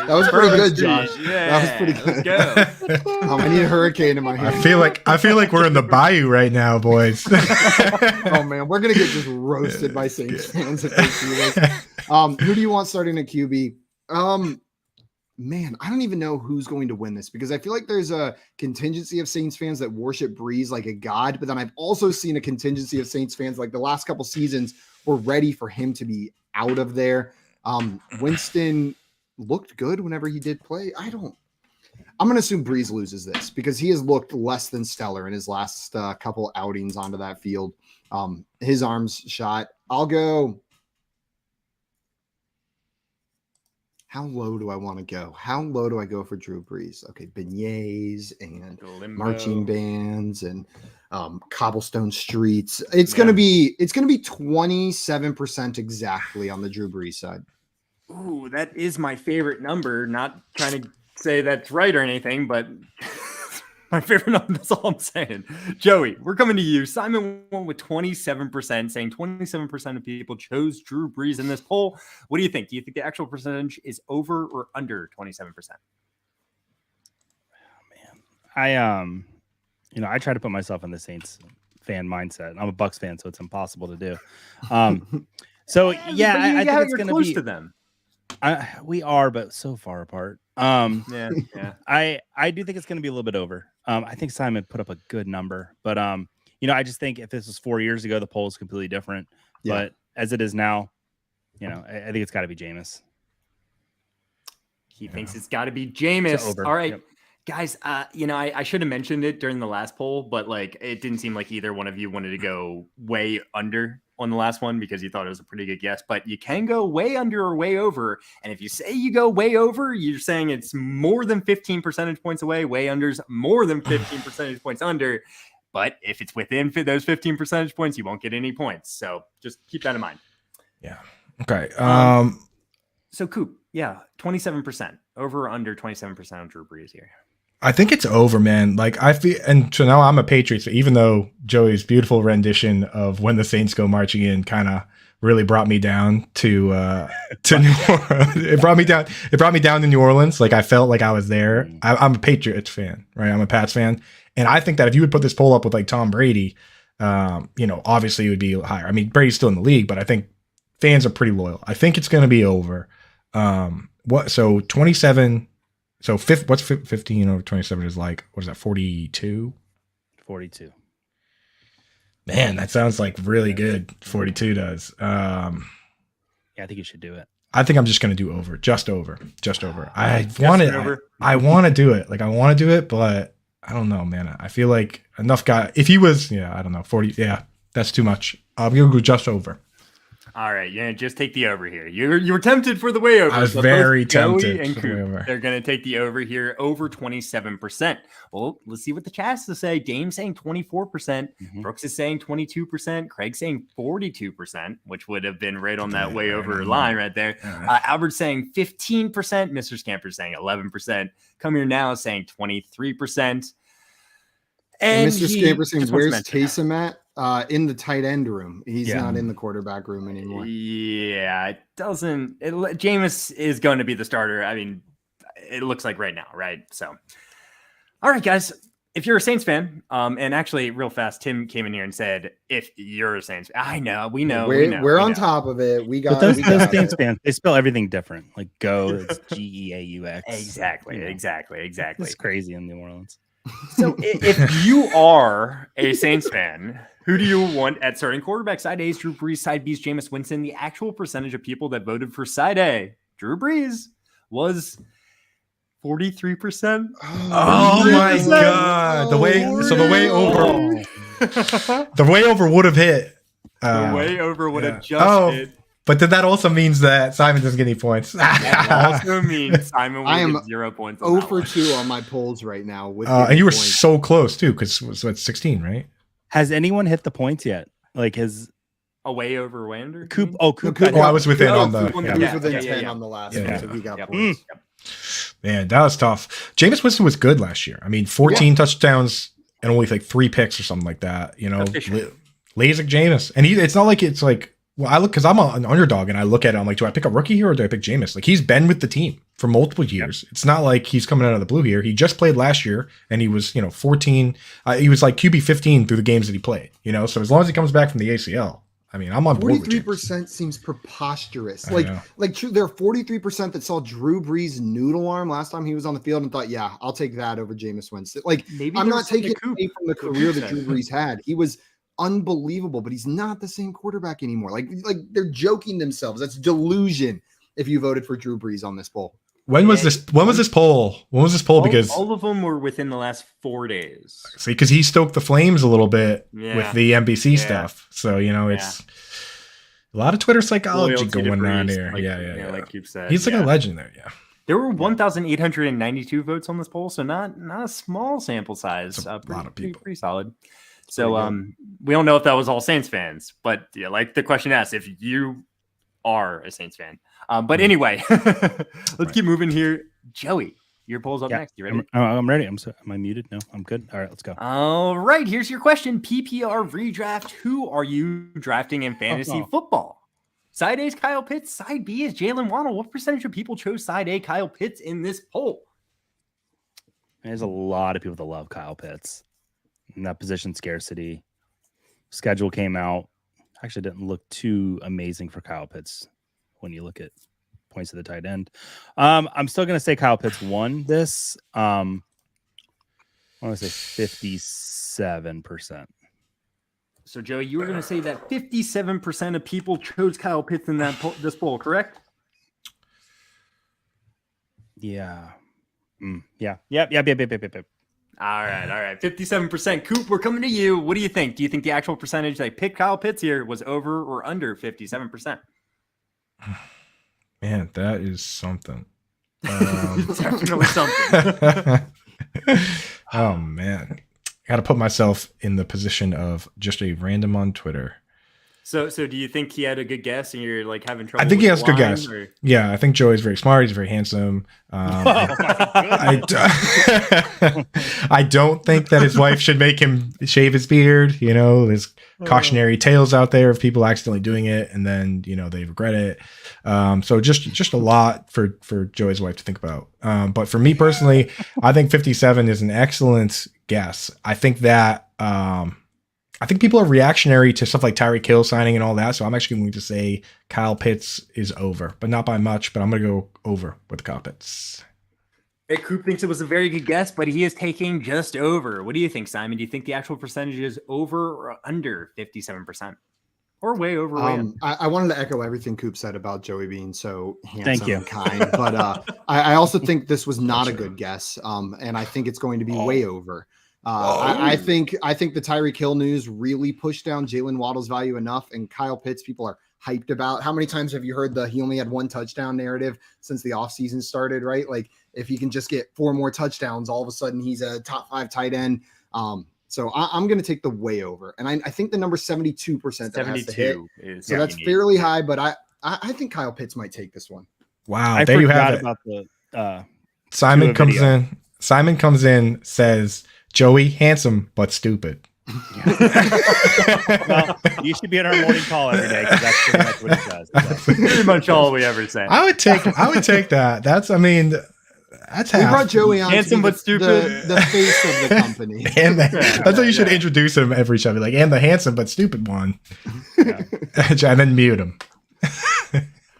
was pretty good, Josh. Yeah, That was pretty good. Let's go. I need a hurricane in my hand. I feel like we're in the bayou right now, boys. Oh man, we're gonna get just roasted by Saints fans if they see this. Who do you want starting at QB? man, I don't even know who's going to win this because I feel like there's a contingency of Saints fans that worship Breeze like a god, but then I've also seen a contingency of Saints fans like the last couple seasons were ready for him to be out of there. Winston looked good whenever he did play. I'm going to assume Breeze loses this because he has looked less than stellar in his last couple outings onto that field. His arm's shot. I'll go. How low do I want to go? How low do I go for Drew Brees? Okay, beignets and marching bands and cobblestone streets. It's gonna be 27% exactly on the Drew Brees side. Ooh, that is my favorite number. Not trying to say that's right or anything, but my favorite number. That's all I'm saying. Joey, we're coming to you. Simon went with 27%, saying 27% of people chose Drew Brees in this poll. What do you think? Do you think the actual percentage is over or under 27%? Man, I try to put myself in the Saints fan mindset. I'm a Bucks fan, so it's impossible to do. So yeah, I think it's going to be to them. We are, but so far apart. Yeah. I do think it's going to be a little bit over. I think Simon put up a good number, but I just think if this was 4 years ago, the poll is completely different. Yeah. But as it is now, I think it's got to be Jameis. He thinks it's got to be Jameis. All right. Yep. Guys, I should have mentioned it during the last poll, but it didn't seem like either one of you wanted to go way under on the last one because you thought it was a pretty good guess, but you can go way under or way over. And if you say you go way over, you're saying it's more than 15 percentage points away. Way under's more than 15 percentage points under. But if it's within those 15 percentage points, you won't get any points. So just keep that in mind. Yeah. Okay. So Coop, 27% over or under 27% on Drew Brees here. I think it's over, man. I feel, and so now I'm a Patriots fan, even though Joey's beautiful rendition of When the Saints Go Marching In kind of really brought me down to New Orleans. It brought me down to New Orleans. I felt like I was there. I'm a Patriots fan, right? I'm a Pats fan. And I think that if you would put this poll up with Tom Brady, obviously it would be higher. I mean, Brady's still in the league, but I think fans are pretty loyal. I think it's going to be over. So 27. So what's 15 over 27 is what is that, 42? 42. Man, that sounds really good. 42 does. I think you should do it. I think I'm just going to do over, just over. I want to do it. I want to do it, but I don't know, man. I feel like enough guy. If he was, I don't know, 40. Yeah, that's too much. I'm going to go just over. All right, just take the over here. You were tempted for the way over. I was very tempted for the way over. They're going to take the over here, over 27%. Well, let's see what the chat has to say. Dame's saying 24%. Mm-hmm. Brooks is saying 22%. Craig's saying 42%, which would have been right on that way over line right there. Albert's saying 15%. Mr. Scamper's saying 11%. Come Here Now is saying 23%. And Mr. Scamper saying, where's Taysom at? In the tight end room. He's not in the quarterback room anymore. Yeah, it doesn't. Jameis is going to be the starter. I mean, it looks like right now, right? So, all right, guys. If you're a Saints fan, and actually, real fast, Tim came in here and said, "If you're a Saints, I know, we know, we're on top of it. We got those Saints fans. They spell everything different. Like go, it's GEAUX. Exactly. It's crazy in New Orleans. So if you are a Saints fan, who do you want at starting quarterback? Side A is Drew Brees, side B is Jameis Winston. The actual percentage of people that voted for side A, Drew Brees, was 43%. Oh my God. The way over would have hit. The way over would have just hit. But then that also means that Simon doesn't get any points. That also means Simon will get 0 points. 0 for 2 on my polls right now. And you were so close too, because it's 16, right? Has anyone hit the points yet? His a way over, way under? Coop. Coop. I was within on the. He was within 10 on the last one, so he got points. Man, that was tough. Jameis Winston was good last year. I mean, 14 touchdowns and only 3 picks or something like that. Lasik Jameis, and it's not like it's like. Well, I look because I'm an underdog and I look at it. I'm like, do I pick a rookie here or do I pick Jameis? He's been with the team for multiple years. Yep. It's not like he's coming out of the blue here. He just played last year and he was, 14. He was QB 15 through the games that he played. So as long as he comes back from the ACL, I mean, I'm on board with 43% seems preposterous. I know. Like true, there are 43% that saw Drew Brees noodle arm last time he was on the field and thought, yeah, I'll take that over Jameis Winston. Like, Maybe I'm there not was something taking to Coop. away from the What career Coop that said. Drew Brees had. He was unbelievable, but he's not the same quarterback anymore. Like they're joking themselves. That's delusion if you voted for Drew Brees on this poll. When was this poll? When was this poll? Because all of them were within the last 4 days. see, because he stoked the flames a little bit Yeah. with the NBC Yeah. stuff. So, you know, it's a lot of Twitter psychology Loyalty to going on Brees, here. like, Yeah. like Coop said. He's like a legend there. Yeah. There were 1,892 votes on this poll, so not a small sample size. That's a lot of people. Pretty solid. So we don't know if that was all Saints fans, but yeah, like the question asked, if you are a Saints fan. But anyway, let's keep moving here. Joey, your poll's up next. You ready? I'm ready. Am I muted? No, I'm good. All right, let's go. All right, here's your question. PPR redraft. Who are you drafting in fantasy football? Side A is Kyle Pitts. Side B is Jalen Waddle. What percentage of people chose side A, Kyle Pitts, in this poll? There's a lot of people that love Kyle Pitts. In that position scarcity. Schedule came out. Actually didn't look too amazing for Kyle Pitts when you look at points of the tight end. I'm still going to say Kyle Pitts won this. I want to say 57%. So, Joey, you were going to say that 57% of people chose Kyle Pitts in this poll, correct? Yeah. Yeah. Yep. All right. 57%. Coop, we're coming to you. What do you think? Do you think the actual percentage they picked Kyle Pitts here was over or under 57%? Man, that is something. Definitely something. Oh, man. I got to put myself in the position of just a random on Twitter. So do you think he had a good guess and you're like having trouble? I think he has a good line, guess. or? Yeah, I think Joey's very smart. He's very handsome. I don't think that his wife should make him shave his beard. You know, there's cautionary tales out there of people accidentally doing it and then, you know, they regret it. So just a lot for Joey's wife to think about. But for me personally, I think 57 is an excellent guess. I think that I think people are reactionary to stuff like Tyreek Hill signing and all that. So I'm actually going to say Kyle Pitts is over, but not by much. But I'm going to go over with Kyle Pitts. Hey, Coop thinks it was a very good guess, but he is taking just over. What do you think, Simon? Do you think the actual percentage is over or under 57%? Or way over? Way under? I wanted to echo everything Coop said about Joey being so handsome Thank you. and kind. But I also think this was not a good guess. And I think it's going to be way over. I think the Tyreek Hill news really pushed down Jalen Waddle's value enough, and Kyle Pitts people are hyped about. How many times have you heard he only had one touchdown narrative since the offseason started, right? Like if he can just get 4 more touchdowns, all of a sudden he's a top 5 tight end. So I'm going to take the way over, and I think the number 72% that has to hit. So that's fairly high, but I think Kyle Pitts might take this one. Wow, there you have it. About the, Simon comes in, says, Joey, handsome but stupid. Well, you should be on our morning call every day because that's pretty much what he does. So. Pretty much all we ever say. I would take that. That's half. We brought Joey on handsome but stupid, the face of the company. And that's how you should introduce him every show. Be like, and the handsome but stupid one. Yeah. And then mute him.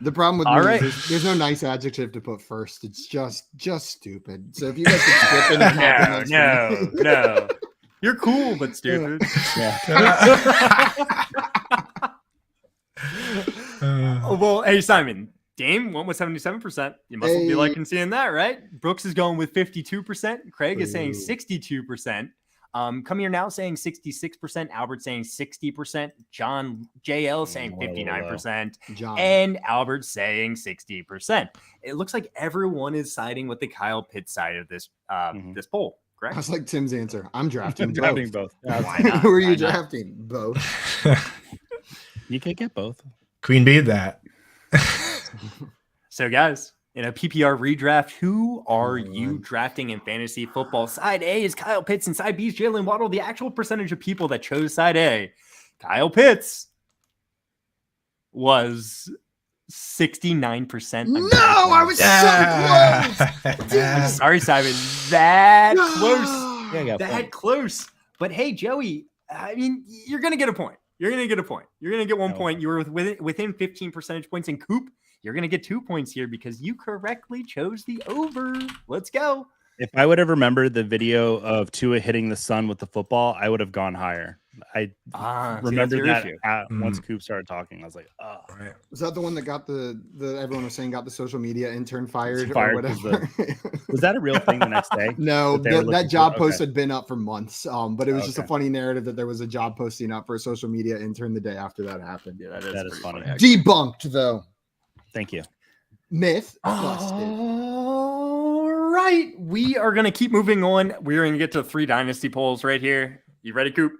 The problem with me is there's no nice adjective to put first. It's just stupid. So if you guys could skip it, no. You're cool, but stupid. Well, hey, Simon. Dame went with 77%. You must be liking seeing that, right? Brooks is going with 52%. Craig is saying 62%. Come here now saying 66%. Albert saying 60%. JL saying 59%. And Albert saying 60%. It looks like everyone is siding with the Kyle Pitts side of this this poll. Correct? That's like Tim's answer. I'm drafting both. Why not? Who are you drafting? Both. You can get both. Queen Bee that. So, guys, in a PPR redraft, who are you drafting in fantasy football? Side A is Kyle Pitts and side B is Jalen Waddle. The actual percentage of people that chose side A, Kyle Pitts, was 69%. No, I was so close. Sorry, Simon. That close. Yeah, that close. But hey, Joey, I mean, you're going to get a point. You're going to get a point. You're going to get 1 point. You were within 15 percentage points. And Coop, you're going to get 2 points here because you correctly chose the over. Let's go. If I would have remembered the video of Tua hitting the sun with the football, I would have gone higher. I remember that once Coop started talking. I was like, oh. Right. Was that the one that got the everyone was saying got the social media intern fired or whatever? Was that a real thing the next day? No, that job post had been up for months. But it was just a funny narrative that there was a job posting up for a social media intern the day after that happened. Yeah, that is funny. Debunked, though. Thank you. Myth busted. All right. We are going to keep moving on. We're going to get to 3 dynasty polls right here. You ready, Coop?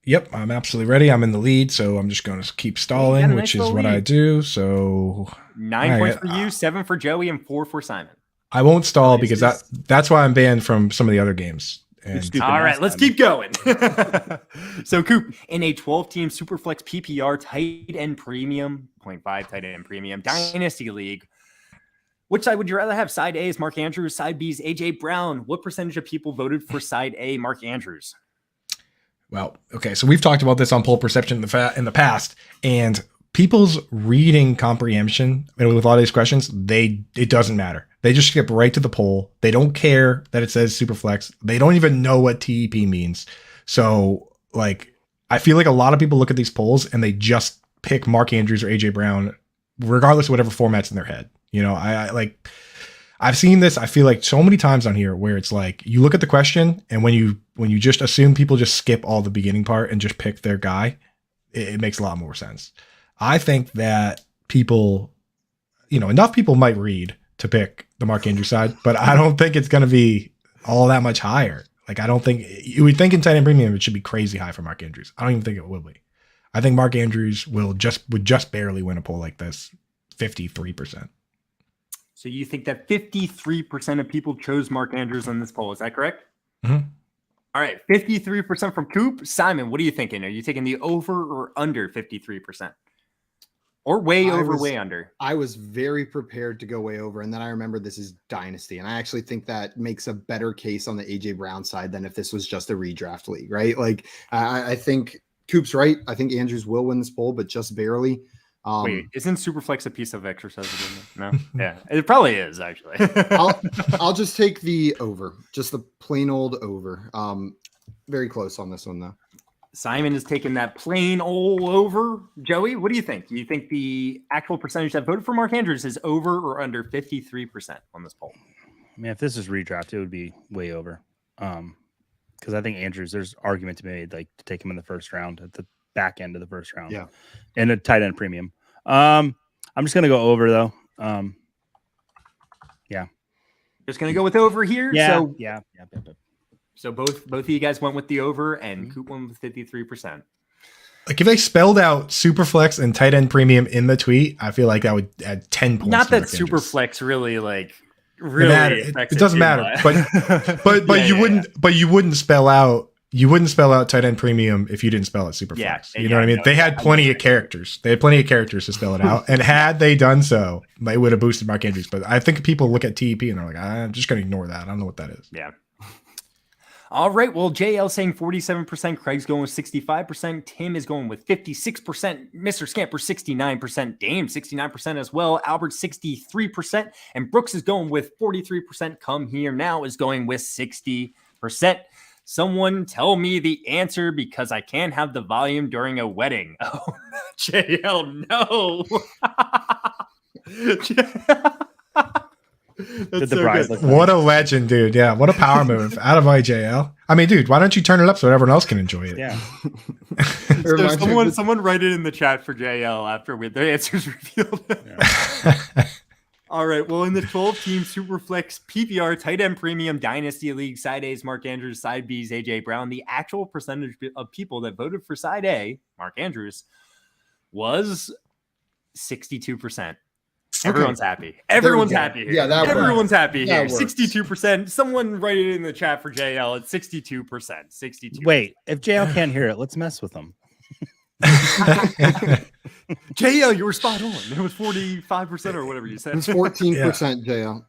Yep, I'm absolutely ready. I'm in the lead, so I'm just going to keep stalling, which is what I do. So 9 points for you, 7 for Joey, and 4 for Simon. I won't stall because that's why I'm banned from some of the other games. All right, let's keep going. So, Coop, in a 12-team Superflex PPR tight end premium, 0.5 tight end premium dynasty league, which side would you rather have? Side A is Mark Andrews, side B is AJ Brown. What percentage of people voted for side A, Mark Andrews? Well, okay, so we've talked about this on poll perception in the past, and people's reading comprehension with a lot of these questions, it doesn't matter. They just skip right to the poll. They don't care that it says Superflex. They don't even know what TEP means. So, like, I feel like a lot of people look at these polls and they just pick Mark Andrews or AJ Brown, regardless of whatever format's in their head. You know, I've seen this, I feel like, so many times on here where it's like you look at the question and when you just assume people just skip all the beginning part and just pick their guy, it makes a lot more sense. I think that people, enough people might read to pick the Mark Andrews side, but I don't think it's going to be all that much higher. Like, I don't think you would think in tight end premium it should be crazy high for Mark Andrews. I don't even think it will be. I think Mark Andrews would just barely win a poll like this, 53%. So you think that 53% of people chose Mark Andrews on this poll. Is that correct? Mm-hmm. All right. 53% from Coop. Simon, what are you thinking? Are you taking the over or under 53%? Or way over, way under? I was very prepared to go way over. And then I remember this is Dynasty. And I actually think that makes a better case on the AJ Brown side than if this was just a redraft league, right? Like, I think Coop's right. I think Andrews will win this poll, but just barely. Wait, isn't Superflex a piece of exercise? No, yeah, it probably is actually. I'll just take the over, just the plain old over. Very close on this one though. Simon is taking that plain old over. Joey, what do you think? Do you think the actual percentage that voted for Mark Andrews is over or under 53% on this poll? I mean, if this is redraft, it would be way over. Because I think Andrews, there's argument to be made like to take him in the first round at the back end of the first round. Yeah, and a tight end premium. I'm just gonna go over though. Yeah, just gonna go with over here. Yeah, so yeah. So both of you guys went with the over, and Coop went with 53%. Like if they spelled out Superflex and tight end premium in the tweet, I feel like that would add 10 points. Not that Superflex really it doesn't matter. But you wouldn't spell out tight end premium if you didn't spell it Superflex. Yeah, you know what I mean? No, they had plenty of characters. They had plenty of characters to spell it out. And had they done so, it would have boosted Mark Andrews. But I think people look at TEP and they're like, I'm just going to ignore that. I don't know what that is. Yeah. All right. Well, JL saying 47%. Craig's going with 65%. Tim is going with 56%. Mr. Scamper 69%. Dame 69% as well. Albert 63%. And Brooks is going with 43%. Come Here Now is going with 60%. Someone tell me the answer because I can't have the volume during a wedding. Oh, JL, no. Did the bride look what a legend, dude. Yeah, what a power move out of IJL. I mean, dude, why don't you turn it up so everyone else can enjoy it? Yeah. So someone write it in the chat for JL after the answers revealed. Yeah. All right. Well, in the 12-team Superflex PPR tight end premium dynasty league, side A is Mark Andrews, side B is AJ Brown. The actual percentage of people that voted for side A, Mark Andrews, was 62%. Everyone's happy. Everyone's happy here. Yeah, everyone's happy here. That works. 62%. Someone write it in the chat for JL. It's 62%. 62%. Wait, if JL can't hear it, let's mess with him. JL, you were spot on. It was 45% or whatever you said. It was 14% JL.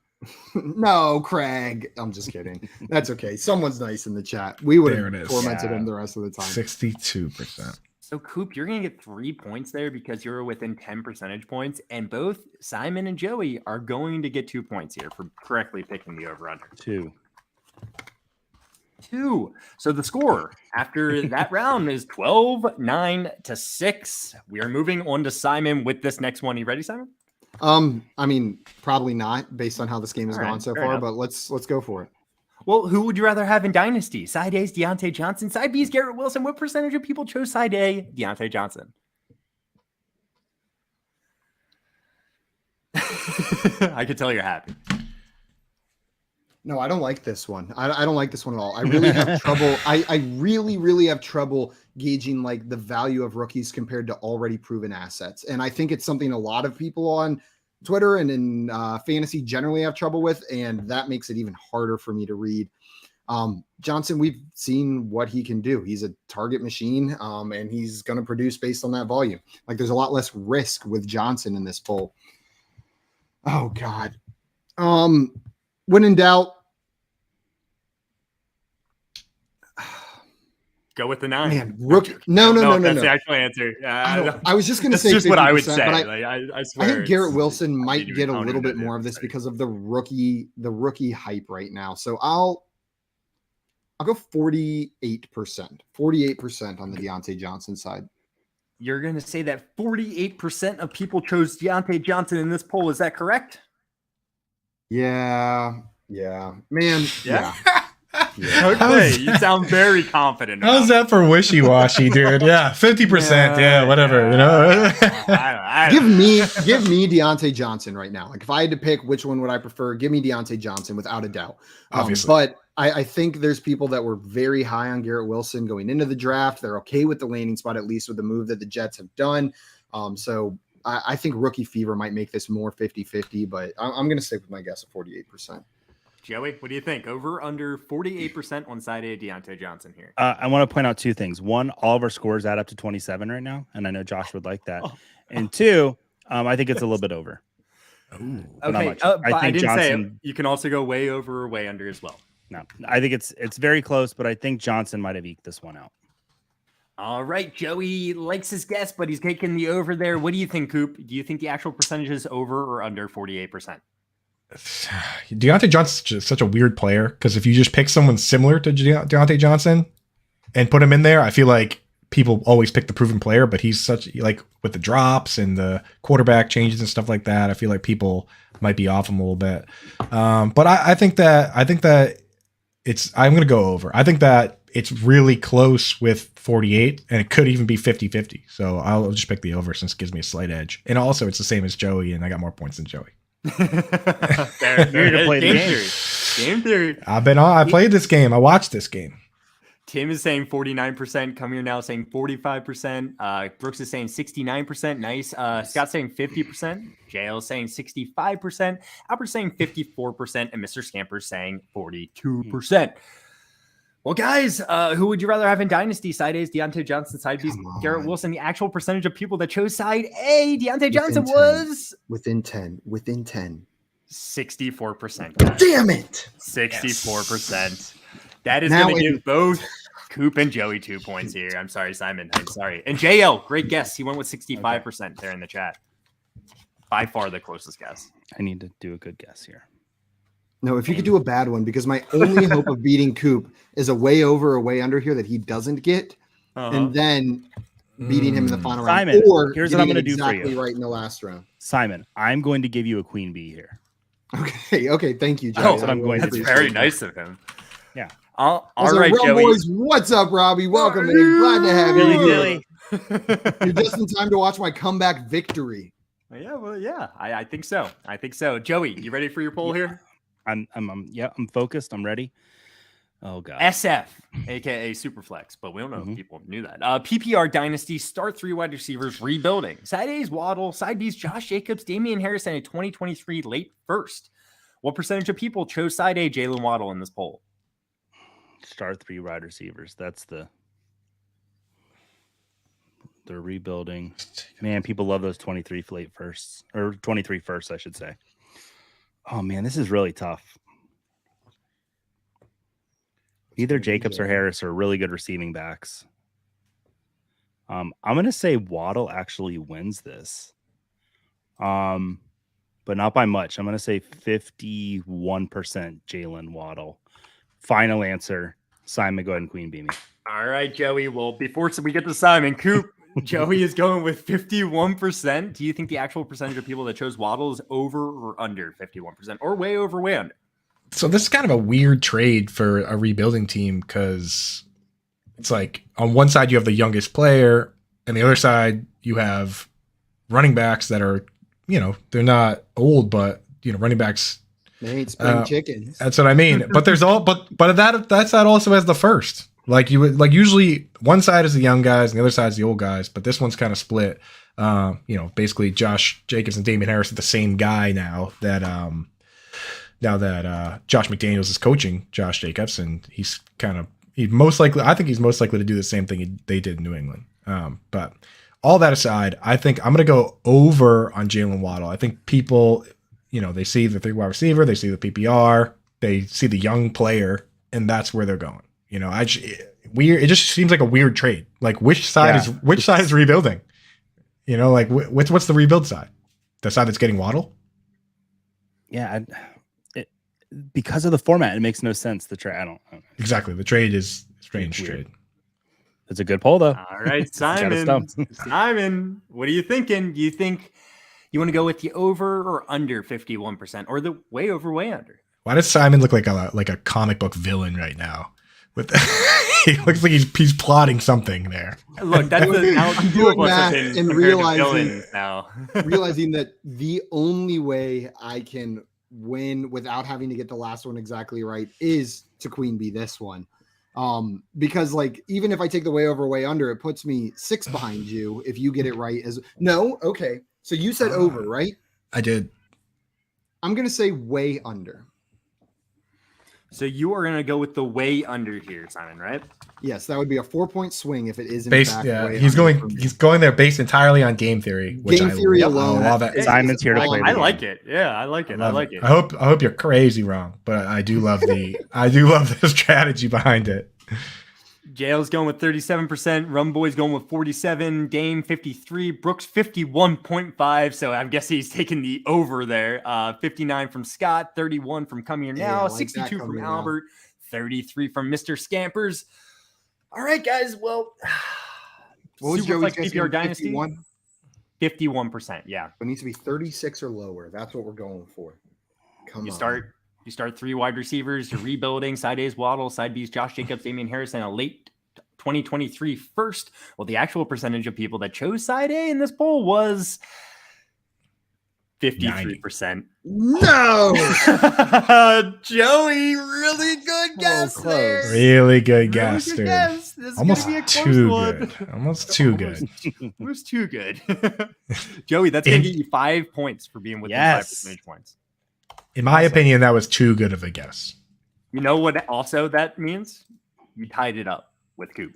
No, Craig. I'm just kidding. That's okay. Someone's nice in the chat. We would have tormented him the rest of the time. 62%. So, Coop, you're going to get 3 points there because you're within 10 percentage points. And both Simon and Joey are going to get 2 points here for correctly picking the over-under. 2. So the score after that round is 12-9-6. We are moving on to Simon with this next one. You ready, Simon? I mean, probably not based on how this game has gone so far, enough. but let's go for it. Well, who would you rather have in Dynasty? Side A's Deontay Johnson, side B's Garrett Wilson. What percentage of people chose side A, Deontay Johnson? I can tell you're happy. No, I don't like this one. I don't like this one at all. I really have trouble. I really have trouble gauging like the value of rookies compared to already proven assets. And I think it's something a lot of people on Twitter and in fantasy generally have trouble with. And that makes it even harder for me to read. Johnson, we've seen what he can do. He's a target machine and he's going to produce based on that volume. Like there's a lot less risk with Johnson in this poll. Oh God. When in doubt, go with the 9. Man, rookie. No. That's the actual answer. I was just going to say just what I would say. I swear. think Garrett Wilson might get a opponent little bit at more of this because of the rookie hype right now. So I'll go 48%. 48% on the Deontay Johnson side. You're going to say that 48% of people chose Deontay Johnson in this poll. Is that correct? Yeah, man. Yeah. Okay, you sound very confident. How's that for wishy-washy, dude? Yeah, 50%. Yeah, whatever. You know. Give me Deontay Johnson right now. Like if I had to pick which one would I prefer, give me Deontay Johnson without a doubt. Obviously. But I think there's people that were very high on Garrett Wilson going into the draft. They're okay with the landing spot, at least with the move that the Jets have done. So I think rookie fever might make this more 50-50, but I'm going to stick with my guess of 48%. Joey, what do you think? Over, under 48% on side A, Deontay Johnson here. I want to point out 2 things. One, all of our scores add up to 27 right now, and I know Josh would like that. And 2, I think it's a little bit over. Ooh, okay, but I didn't say it. You can also go way over or way under as well. No, I think it's very close, but I think Johnson might have eked this one out. All right, Joey likes his guess, but he's taking the over there. What do you think, Coop? Do you think the actual percentage is over or under 48%? Deontay Johnson's such a weird player because if you just pick someone similar to Deontay Johnson and put him in there, I feel like people always pick the proven player, but he's such like with the drops and the quarterback changes and stuff like that. I feel like people might be off him a little bit. But I think that I'm going to go over. I think that it's really close with 48 and it could even be 50-50. So I'll just pick the over since it gives me a slight edge. And also it's the same as Joey and I got more points than Joey. Fair. Game theory. I played this game. I watched this game. Tim is saying 49%. Come here now saying 45%. Brooks is saying 69%. Nice. Scott's saying 50%. JL is saying 65%. Albert's saying 54%. And Mr. Scamper's saying 42%. Well, guys, who would you rather have in Dynasty? Side A is Deontay Johnson. Side B is Garrett Wilson. The actual percentage of people that chose side A, Deontay Johnson, was within 10. 64%. Guys. Damn it! 64%. Yes. That is going to give both Coop and Joey 2 points here. I'm sorry, Simon. I'm sorry. And JL, great guess. He went with 65% there in the chat. By far the closest guess. I need to do a good guess here. No, if you could do a bad one, because my only hope of beating Coop is a way over or way under here that he doesn't get, and then beating him in the final round. Simon, or here's what I'm going to do exactly for you. Right in the last round. Simon, I'm going to give you a queen bee here. Okay, thank you, Joey. That's what I'm going to do. That's very nice of him. Yeah. All right, Joey. Boys, what's up, Robbie? Welcome, man. Glad to have you. Dilly. You're just in time to watch my comeback victory. Yeah, well, yeah, I think so. Joey, you ready for your poll here? I'm focused. I'm ready. Oh god. SF, aka Superflex, but we don't know if people knew that. PPR Dynasty, start 3 wide receivers rebuilding. Side A's Waddle, side B's Josh Jacobs, Damian Harris, and a 2023 late first. What percentage of people chose side A, Jalen Waddle, in this poll? Start 3 wide receivers. That's they're rebuilding. Man, people love those 23 late firsts, or 23 firsts, I should say. Oh man, this is really tough. Either Jacobs or Harris are really good receiving backs. I'm gonna say Waddle actually wins this. But not by much. I'm gonna say 51% Jalen Waddle. Final answer. Simon, go ahead and queen bee me. All right, Joey. Well, before we get to Simon, Coop, Joey is going with 51%. Do you think the actual percentage of people that chose Waddle is over or under 51%, or way over, way under? So this is kind of a weird trade for a rebuilding team because it's like on one side you have the youngest player, and the other side you have running backs that are, they're not old, but running backs. They ain't spring chickens. That's what I mean. But there's that side also has the first. Like you would usually one side is the young guys and the other side is the old guys, but this one's kind of split. Basically Josh Jacobs and Damian Harris are the same guy now that Josh McDaniels is coaching Josh Jacobs, and he's most likely to do the same thing they did in New England. But all that aside, I think I'm going to go over on Jalen Waddle. I think people, they see the 3 wide receiver, they see the PPR, they see the young player, and that's where they're going. It just seems like a weird trade. Like which side is rebuilding? What's the rebuild side? The side that's getting Waddle? Yeah, because of the format, it makes no sense. The trade, I don't know. Exactly. The trade is strange trade. It's a good poll, though. All right, Simon. Simon, what are you thinking? Do you think you want to go with the over or under 51%, or the way over, way under? Why does Simon look like a comic book villain right now? He looks like he's plotting something there. Look, that's I'm doing math and realizing now. that the only way I can win without having to get the last one exactly right is to queen bee this one. Because like even if I take the way over, way under, it puts me 6 behind you if you get it right. Okay. So you said over, right? I did. I'm gonna say way under. So you are going to go with the way under here, Simon, right? Yes, that would be a 4-point swing if it is in based. fact. Yeah, he's going there based entirely on game theory. Game theory alone. I love it. Simon's here to play. I like it. Yeah, I like it. I like it. I hope you're crazy wrong, but I do love the strategy behind it. Jail's going with 37%. Rum Boy's going with 47. Dame 53. Brooks 51.5. So I guess he's taking the over there. 59 from Scott. 31 from Come Here Now. 62 from Albert. 33 from Mr. Scampers. All right, guys. Well, what was Joey's PPR Dynasty? 51%. Yeah. It needs to be 36 or lower. That's what we're going for. You start 3 wide receivers. You're rebuilding. Side A is Waddle. Side B is Josh Jacobs, Damian Harris, and a late 2023 first. Well, the actual percentage of people that chose side A in this poll was 53%. No! Joey, really good guess there. Really good guess, dude. This is almost gonna be a close too one. good. Almost too good. It was too good. Joey, that's going to get you 5 points for being within 5 percentage points. In my opinion, that was too good of a guess. You know what also that means? You tied it up with Coop.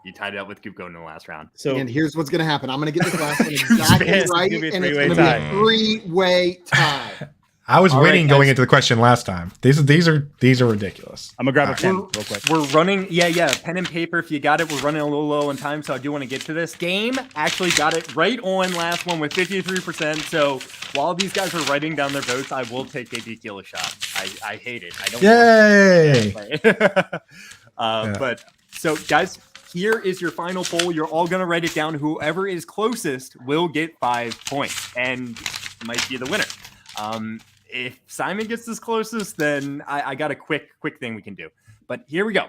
You tied it up with Coop going to the last round. So, and here's what's going to happen. I'm going to get this last one exactly right, and it's going to be a 3-way tie. I was winning going into the question last time. These are ridiculous. I'm gonna grab a pen real quick. We're running, pen and paper. If you got it, we're running a little low on time, so I do want to get to this. Game actually got it right on last one with 53%. So while these guys are writing down their votes, I will take Ezekiel a shot. I hate it. I don't. Yay! But so guys, here is your final poll. You're all gonna write it down. Whoever is closest will get 5 points and might be the winner. If Simon gets this closest, then I got a quick thing we can do. But here we go.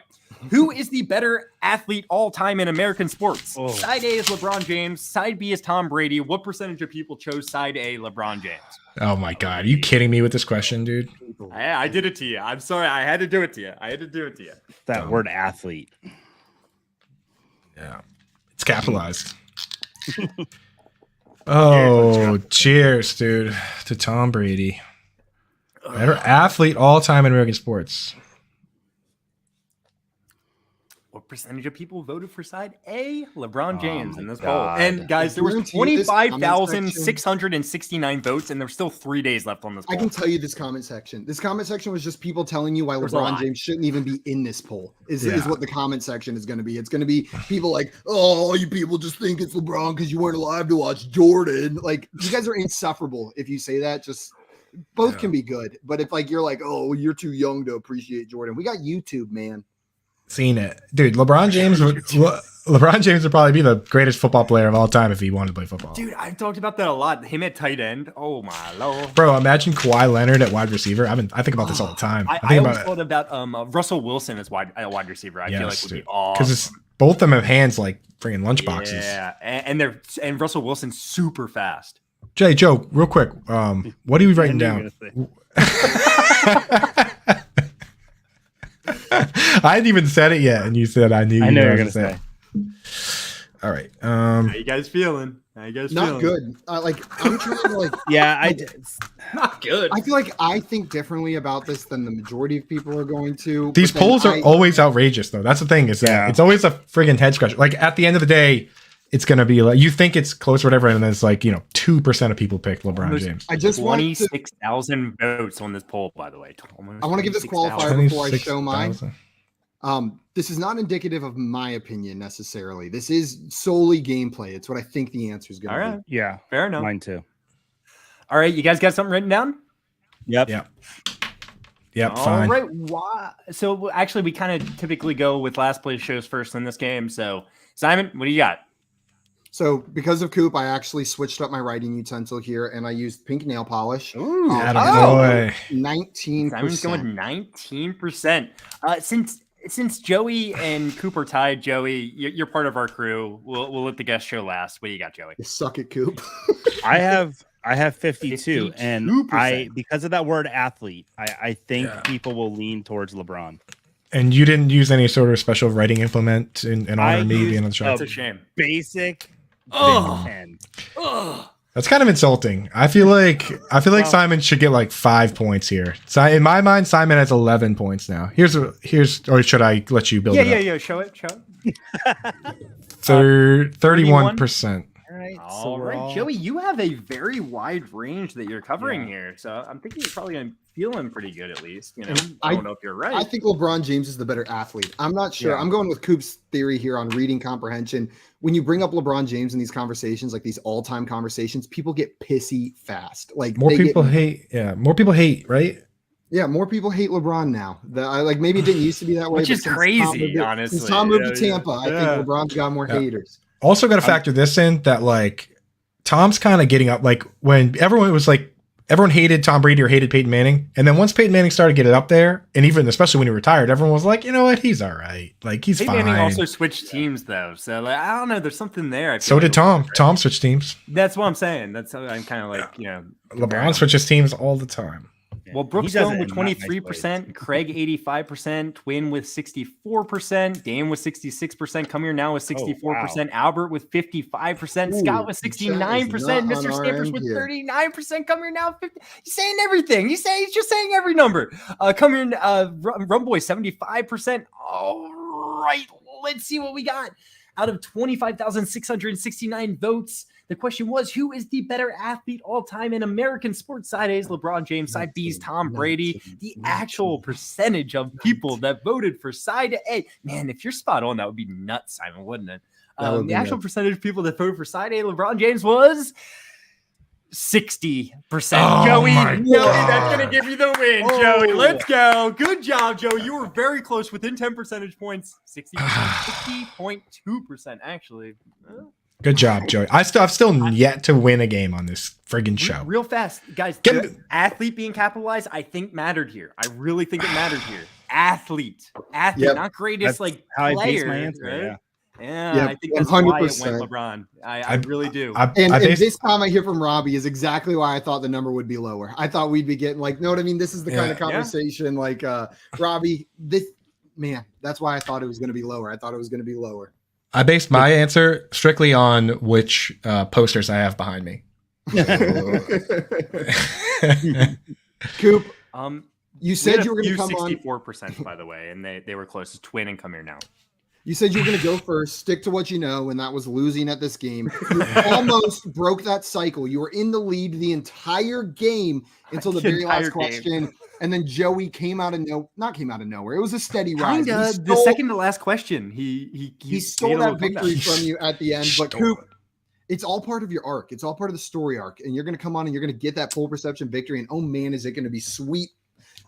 Who is the better athlete all time in American sports? Oh. Side A is LeBron James. Side B is Tom Brady. What percentage of people chose side A, LeBron James? Oh my God. Are you kidding me with this question, dude? I did it to you. I'm sorry. I had to do it to you. That word athlete. Yeah. It's capitalized. Oh, cheers, dude, to Tom Brady. Better athlete all time in American sports. what percentage of people voted for side A? LeBron James in this poll. God. And guys, there was guarantee you this comment 25,669 votes, and there's still 3 days left on this poll. I can tell you this comment section. This comment section was just people telling you why There's a LeBron lot. James shouldn't even be in this poll. Is Yeah. what the comment section is going to be. It's going to be people like, oh, you people just think it's LeBron because you weren't alive to watch Jordan. Like, you guys are insufferable if you say that. Just both can be good, but if like you're like, oh, you're too young to appreciate Jordan. We got YouTube, man. Seen it, dude. LeBron James would probably be the greatest football player of all time if he wanted to play football. Dude, I've talked about that a lot. Him at tight end. Oh my lord. Bro, imagine Kawhi Leonard at wide receiver. I think about this all the time. I think always about thought about Russell Wilson as wide receiver. I feel like would be because awesome. both of them have hands like freaking lunch boxes. Yeah, and Russell Wilson's super fast. Joe, real quick, what are you writing I knew you down? were gonna I hadn't even said it yet, and you said I knew. I you know were you're gonna gonna say. All right. How you guys feeling? Not good. I'm trying to Yeah, Not good. I feel like I think differently about this than the majority of people are going to. These but then polls are always outrageous, though. That's the thing is that it's always a friggin' head scratcher. Like at the end of the day, it's gonna be like you think it's close or whatever, and then it's like 2% of people pick LeBron James. I just want to. 26,000 votes on this poll, by the way. I want to give this qualifier before I show mine. This is not indicative of my opinion necessarily. This is solely gameplay. It's what I think the answer is going to be. Yeah, Fair enough. mine too. All right, you guys got something written down? Yep. Yep. All Fine. right. Why? So actually, we kind of typically go with last place shows first in this game. So Simon, what do you got? So because of Coop, I actually switched up my writing utensil here and I used pink nail polish. Ooh, Attaboy. 19%. Simon's going 19%. Since Joey and Cooper tied, Joey, you're part of our crew. We'll let the guest show last. What do you got, Joey? You suck it, Coop. I have 52, and 52%. because of that word athlete, I think people will lean towards LeBron. And you didn't use any sort of special writing implement in honor of me being on the show. That's a shame. Basic. Oh. 10. That's kind of insulting. I feel like Simon should get like 5 points here. So in my mind, Simon has 11 points now. Here's or should I let you build it up? Yeah. Show it. 31%. All right, Joey, you have a very wide range that you're covering here. So I'm thinking you're probably feeling pretty good at least. I don't know if you're right. I think LeBron James is the better athlete. I'm not sure. Yeah. I'm going with Coop's theory here on reading comprehension. When you bring up LeBron James in these conversations, like these all-time conversations, people get pissy fast. Like More people hate, right? Yeah, more people hate LeBron now. Maybe it didn't used to be that way, Which but is since crazy, Tom honestly. Since Tom moved to Tampa, I think LeBron's got more haters. Also got to factor this in that like Tom's kind of getting up. Like when everyone hated Tom Brady or hated Peyton Manning, and then once Peyton Manning started getting up there, and even especially when he retired, everyone was like, you know what, he's all right. Like he's Peyton fine. Manning also switched teams though, so I don't know. There's something there. So did Tom. Tom switched teams. That's what I'm saying. That's how I'm kind of like LeBron switches teams all the time. Well, Brooks going with 23%, Craig 85%, Twin with 64%, Dame with 66%, come here now with 64%, Albert with 55%, Scott with 69%, Mr. Scampers with 39%, come here now 50. He's saying everything. He's just saying every number. Come here, Rumboy 75%. All right, let's see what we got. Out of 25,669 votes, the question was, who is the better athlete all time in American sports? Side A is LeBron James, side B is Tom Brady. The actual percentage of people that voted for side A, man, if you're spot on, that would be nuts, Simon, wouldn't it? The actual percentage of people that voted for side A, LeBron James, was 60%. Oh Joey, my that's going to give you the win, Joey. Let's go. Good job, Joey. You were very close, within 10 percentage points. 60%, 60.2% actually. Good job, Joey. I've still yet to win a game on this friggin' show. Real fast, guys. The athlete being capitalized, I think mattered here. I really think it mattered here. Athlete, not greatest That's like how I base player. my answer, right? yeah. Yeah, I think that's why it went 100%. LeBron. I really do. And this comment here from Robbie is exactly why I thought the number would be lower. I thought we'd be getting know what I mean? This is the kind of conversation Robbie, that's why I thought it was going to be lower. I based my answer strictly on which posters I have behind me. Coop, you said you were going to come 64%, by the way, and they were closest. Twin and come here now. You said you were going to go first, stick to what you know, and that was losing at this game. You almost broke that cycle. You were in the lead the entire game until the very last question. And then Joey came out of not came out of nowhere. It was a steady rise. The second to last question, he stole that victory from you at the end. But Coop, it's all part of your arc. It's all part of the story arc. And you're going to come on and you're going to get that full perception victory. And oh man, is it going to be sweet.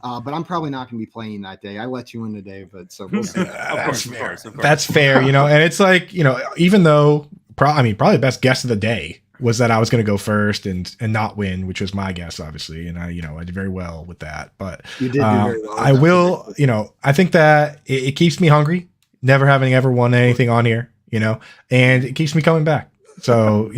But I'm probably not going to be playing that day. I let you in today, but so we'll see. That's fair. That's fair, and it's like, even though probably the best guess of the day was that I was going to go first and not win, which was my guess, obviously. And I did very well with that, but you did do very well. I will, I think that it keeps me hungry, never having ever won anything on here, and it keeps me coming back. So,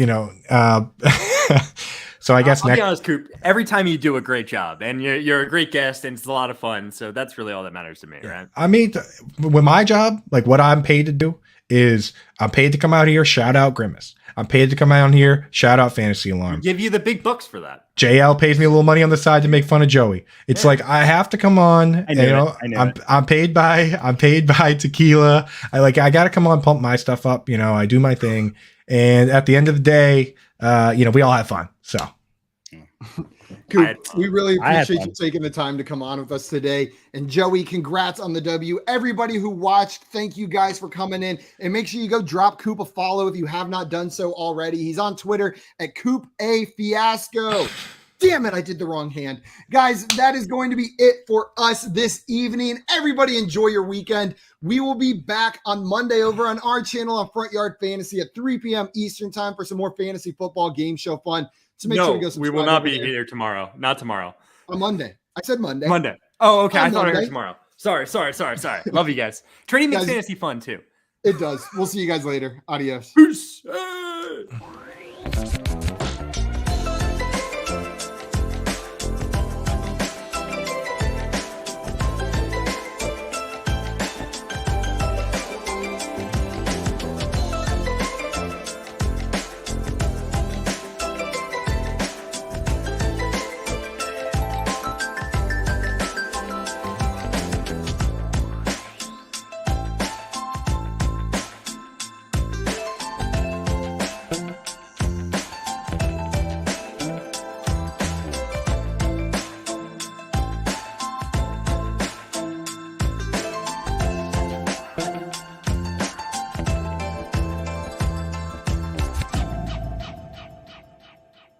so I guess I'll be honest, Coop, every time you do a great job and you're a great guest and it's a lot of fun. So that's really all that matters to me, right? I mean, with my job, like what I'm paid to do is I'm paid to come out here, shout out Grimace. I'm paid to come out here, shout out Fantasy Alarm. Give you the big bucks for that. JL pays me a little money on the side to make fun of Joey. It's like I have to come on. I'm paid by Tequila. I got to come on, pump my stuff up. I do my thing, and at the end of the day, we all have fun. So. Coop, we really appreciate you taking the time to come on with us today. And Joey, congrats on the W. Everybody who watched, thank you guys for coming in. And make sure you go drop Coop a follow if you have not done so already. He's on Twitter at Coop A Fiasco. Damn it, I did the wrong hand. Guys, that is going to be it for us this evening. Everybody enjoy your weekend. We will be back on Monday over on our channel on Front Yard Fantasy at 3 p.m. Eastern time for some more fantasy football game show fun. So make sure to go subscribe. We will not be here tomorrow. Not tomorrow. On Monday. I said Monday. Monday. Oh, okay. I thought I heard tomorrow. Sorry. Love you guys. Trading makes fantasy fun too. It does. We'll see you guys later. Adios. Peace.